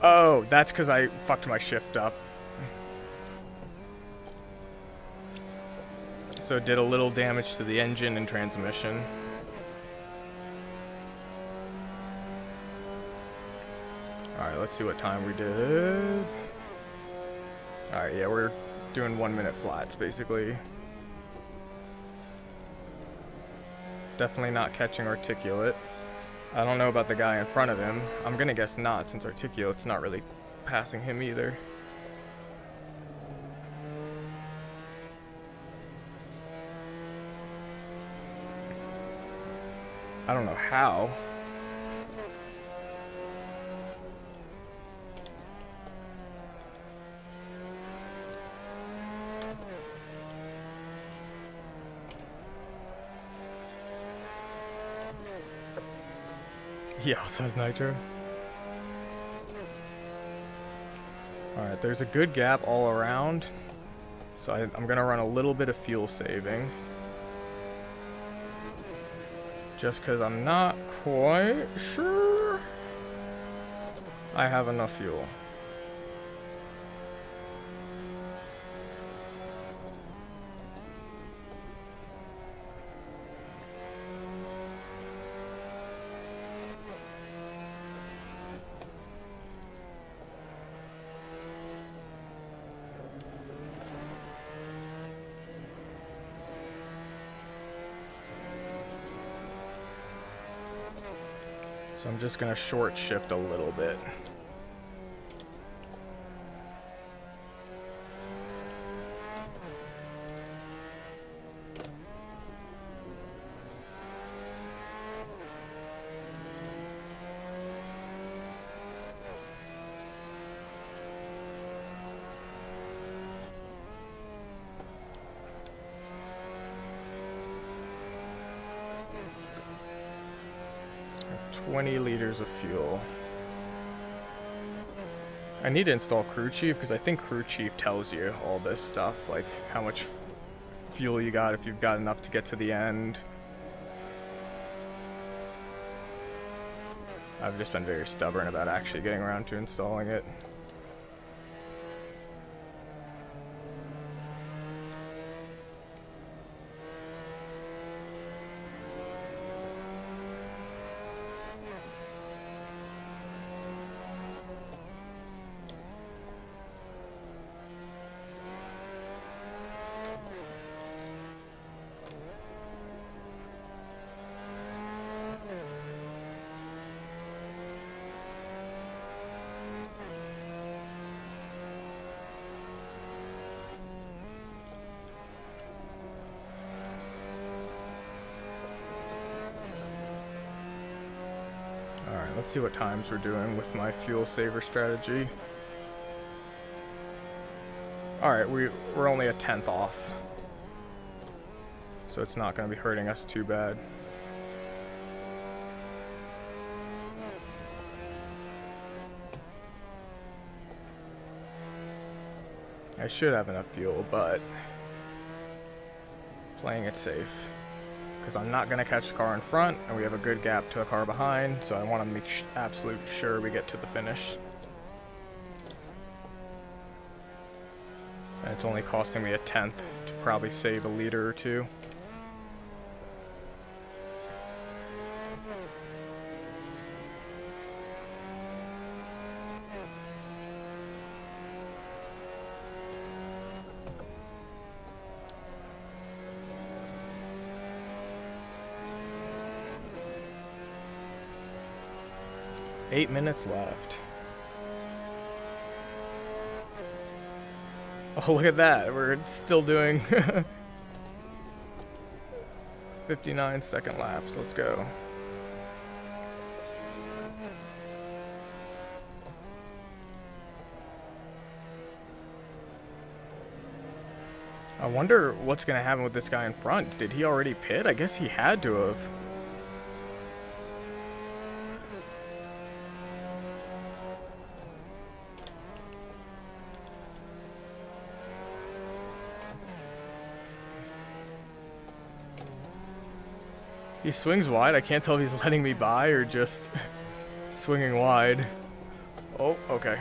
Oh, that's because I fucked my shift up. So it did a little damage to the engine and transmission. Alright, let's see what time we did. Alright, yeah, we're doing 1 minute flats, basically. Definitely not catching articulate. I don't know about the guy in front of him. I'm gonna guess not, since articulate's not really passing him either. I don't know how. He also has nitro. Alright, there's a good gap all around. So I'm gonna run a little bit of fuel saving. Just because I'm not quite sure I have enough fuel. So I'm just gonna short shift a little bit. 20 liters of fuel. I need to install Crew Chief because I think Crew Chief tells you all this stuff, like how much fuel you got, if you've got enough to get to the end. I've just been very stubborn about actually getting around to installing it. Alright, let's see what times we're doing with my fuel saver strategy. Alright, we're only a 10th off. So it's not going to be hurting us too bad. I should have enough fuel, but playing it safe. Because I'm not going to catch the car in front, and we have a good gap to the car behind, so I want to make absolute sure we get to the finish. And it's only costing me a 10th to probably save a liter or two. Eight minutes left. Oh, look at that. We're still doing 59-second laps. Let's go. I wonder what's going to happen with this guy in front. Did he already pit? I guess he had to have. He swings wide. I can't tell if he's letting me by or just swinging wide. Oh, okay.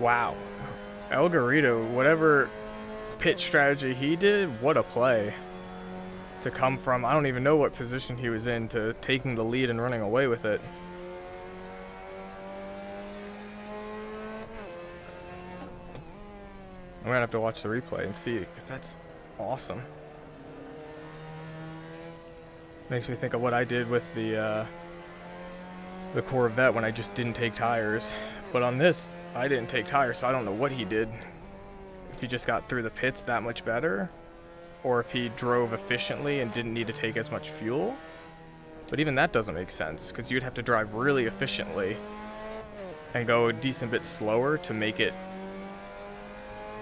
Wow. El Garrido, whatever pit strategy he did, what a play. To come from, I don't even know what position he was in, to taking the lead and running away with it. I'm gonna have to watch the replay and see, because that's awesome. Makes me think of what I did with the Corvette when I just didn't take tires. But on this, I didn't take tires, so I don't know what he did. If he just got through the pits that much better, or if he drove efficiently and didn't need to take as much fuel. But even that doesn't make sense, because you'd have to drive really efficiently and go a decent bit slower to make it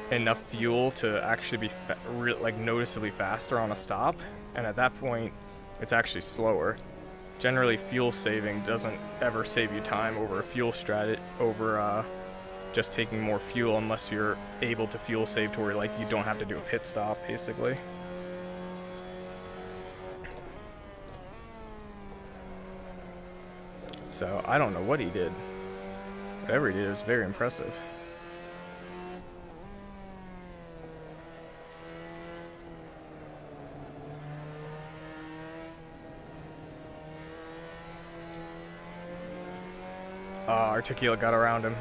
enough fuel to actually be like noticeably faster on a stop. And at that point, it's actually slower. Generally, fuel saving doesn't ever save you time over a fuel over just taking more fuel, unless you're able to fuel save to where like you don't have to do a pit stop, basically. So I don't know what he did. Whatever he did was very impressive. Articulate got around him.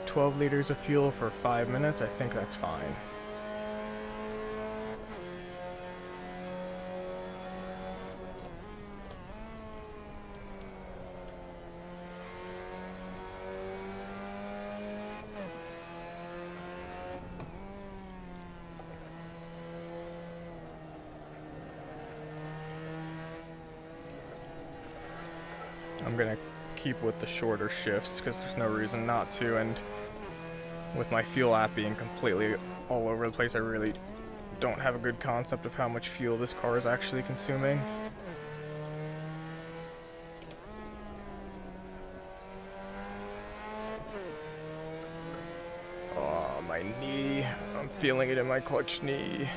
12 liters of fuel for 5 minutes, I think that's fine. I'm gonna keep with the shorter shifts because there's no reason not to, and with my fuel app being completely all over the place, I really don't have a good concept of how much fuel this car is actually consuming. Oh, my knee. I'm feeling it in my clutch knee.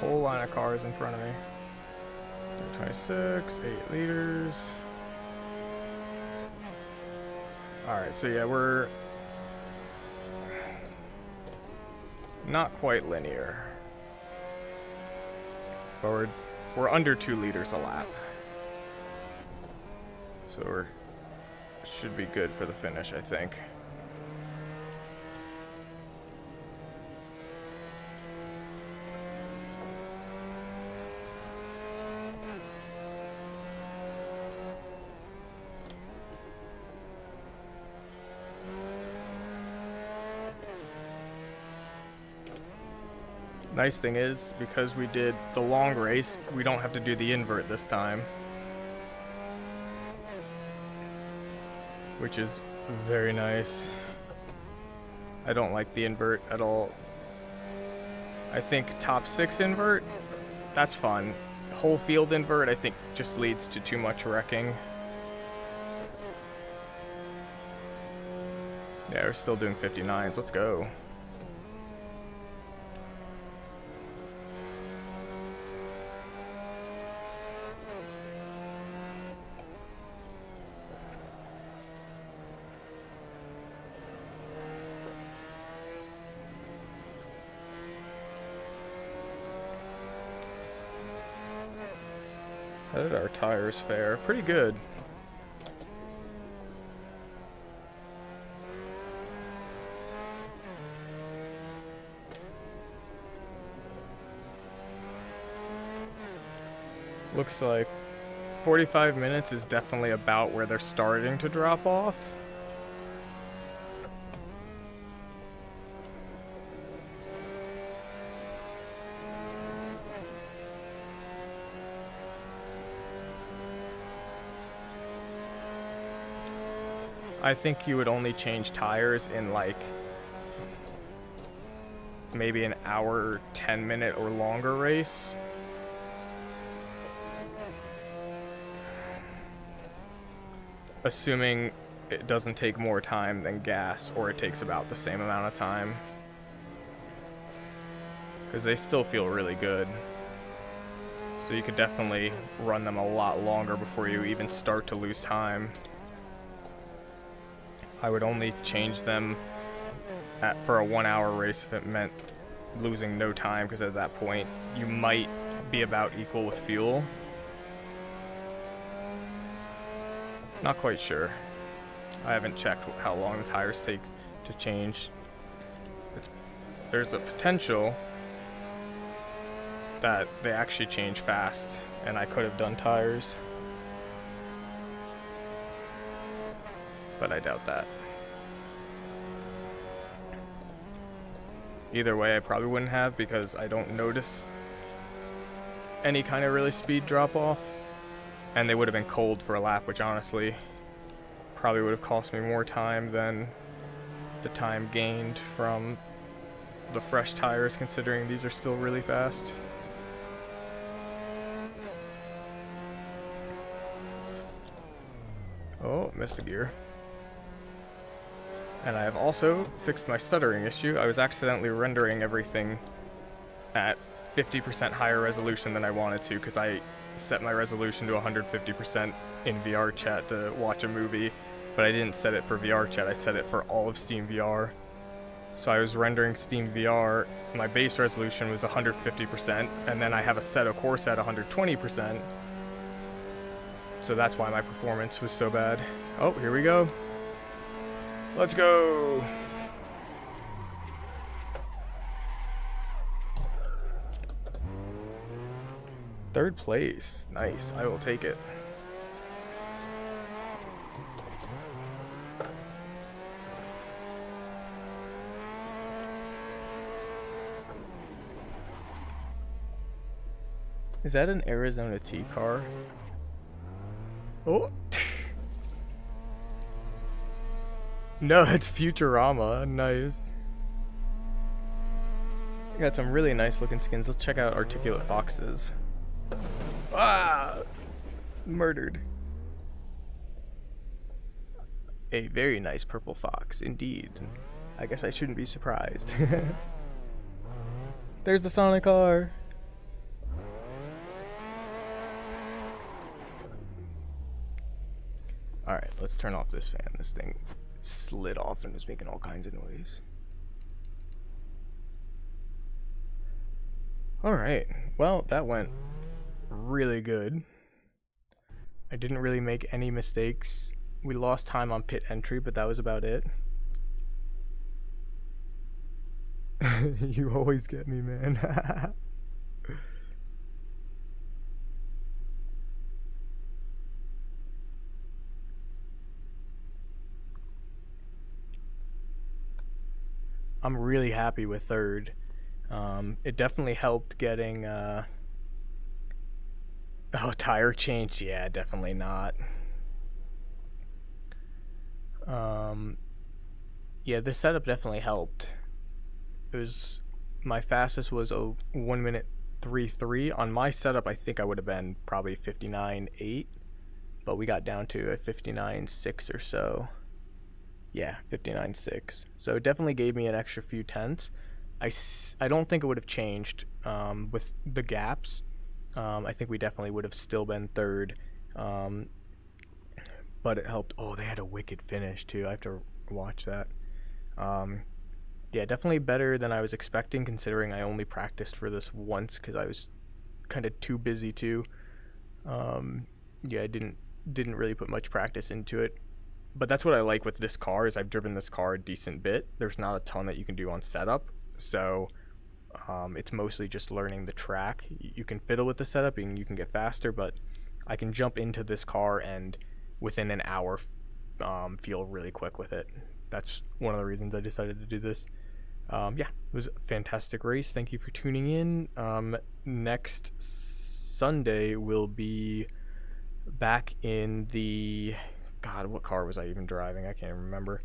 Whole line of cars in front of me. 26, 8 liters. Alright, so yeah, we're not quite linear. But we're under 2 liters a lap. So we're should be good for the finish, I think. Nice thing is, because we did the long race, we don't have to do the invert this time. Which is very nice. I don't like the invert at all. I think top 6 invert, that's fun. Whole field invert, I think, just leads to too much wrecking. Yeah, we're still doing 59s, let's go. How did our tires fare? Pretty good. Looks like 45 minutes is definitely about where they're starting to drop off. I think you would only change tires in like maybe an hour, 10-minute or longer race. Assuming it doesn't take more time than gas, or it takes about the same amount of time. Because they still feel really good. So you could definitely run them a lot longer before you even start to lose time. I would only change them for a 1-hour race if it meant losing no time, because at that point you might be about equal with fuel. Not quite sure. I haven't checked how long the tires take to change. There's a potential that they actually change fast, and I could have done tires. But I doubt that. Either way, I probably wouldn't have, because I don't notice any kind of really speed drop off. And they would have been cold for a lap, which honestly probably would have cost me more time than the time gained from the fresh tires, considering these are still really fast. Oh, missed a gear. And I have also fixed my stuttering issue. I was accidentally rendering everything at 50% higher resolution than I wanted to, because I set my resolution to 150% in VR chat to watch a movie, but I didn't set it for VR chat, I set it for all of Steam VR. So I was rendering Steam VR, my base resolution was 150%, and then I have a Assetto Corsa at 120%. So that's why my performance was so bad. Oh, here we go. Let's go! Third place. Nice. I will take it. Is that an Arizona T car? Oh! No, it's Futurama. Nice. Got some really nice looking skins. Let's check out Articulate Foxes. Ah! Murdered. A very nice purple fox, indeed. I guess I shouldn't be surprised. There's the Sonic car. Alright, let's turn off this fan. This thing slid off and is making all kinds of noise. Alright, well, that went really good. I didn't really make any mistakes. We lost time on pit entry, but that was about it. You always get me, man. I'm really happy with third. It definitely helped getting oh, tire change. Yeah, definitely not. Yeah, the setup definitely helped. It was, my fastest was a 1:33. On my setup, I think I would have been probably 59.8, but we got down to a 59.6 or so. Yeah, 59.6. So it definitely gave me an extra few tenths. I don't think it would have changed with the gaps. I think we definitely would have still been third. But it helped. Oh, they had a wicked finish too. I have to watch that. Yeah, definitely better than I was expecting, considering I only practiced for this once because I was kind of too busy too. Yeah, I didn't really put much practice into it. But that's what I like with this car, is I've driven this car a decent bit. There's not a ton that you can do on setup, so it's mostly just learning the track. You can fiddle with the setup and you can get faster, but I can jump into this car and within an hour feel really quick with it. That's one of the reasons I decided to do this. Yeah, it was a fantastic race. Thank you for tuning in. Next Sunday we'll be back in the... God, what car was I even driving? I can't remember.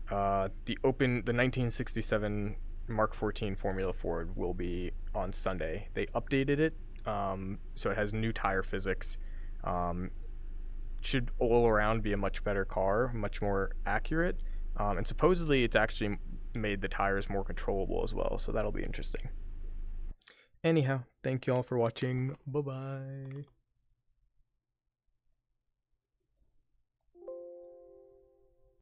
The 1967 Mark 14 Formula Ford will be on Sunday. They updated it, so it has new tire physics. Should all around be a much better car, much more accurate, and supposedly it's actually made the tires more controllable as well, so that'll be interesting. Anyhow, thank you all for watching. Bye-bye.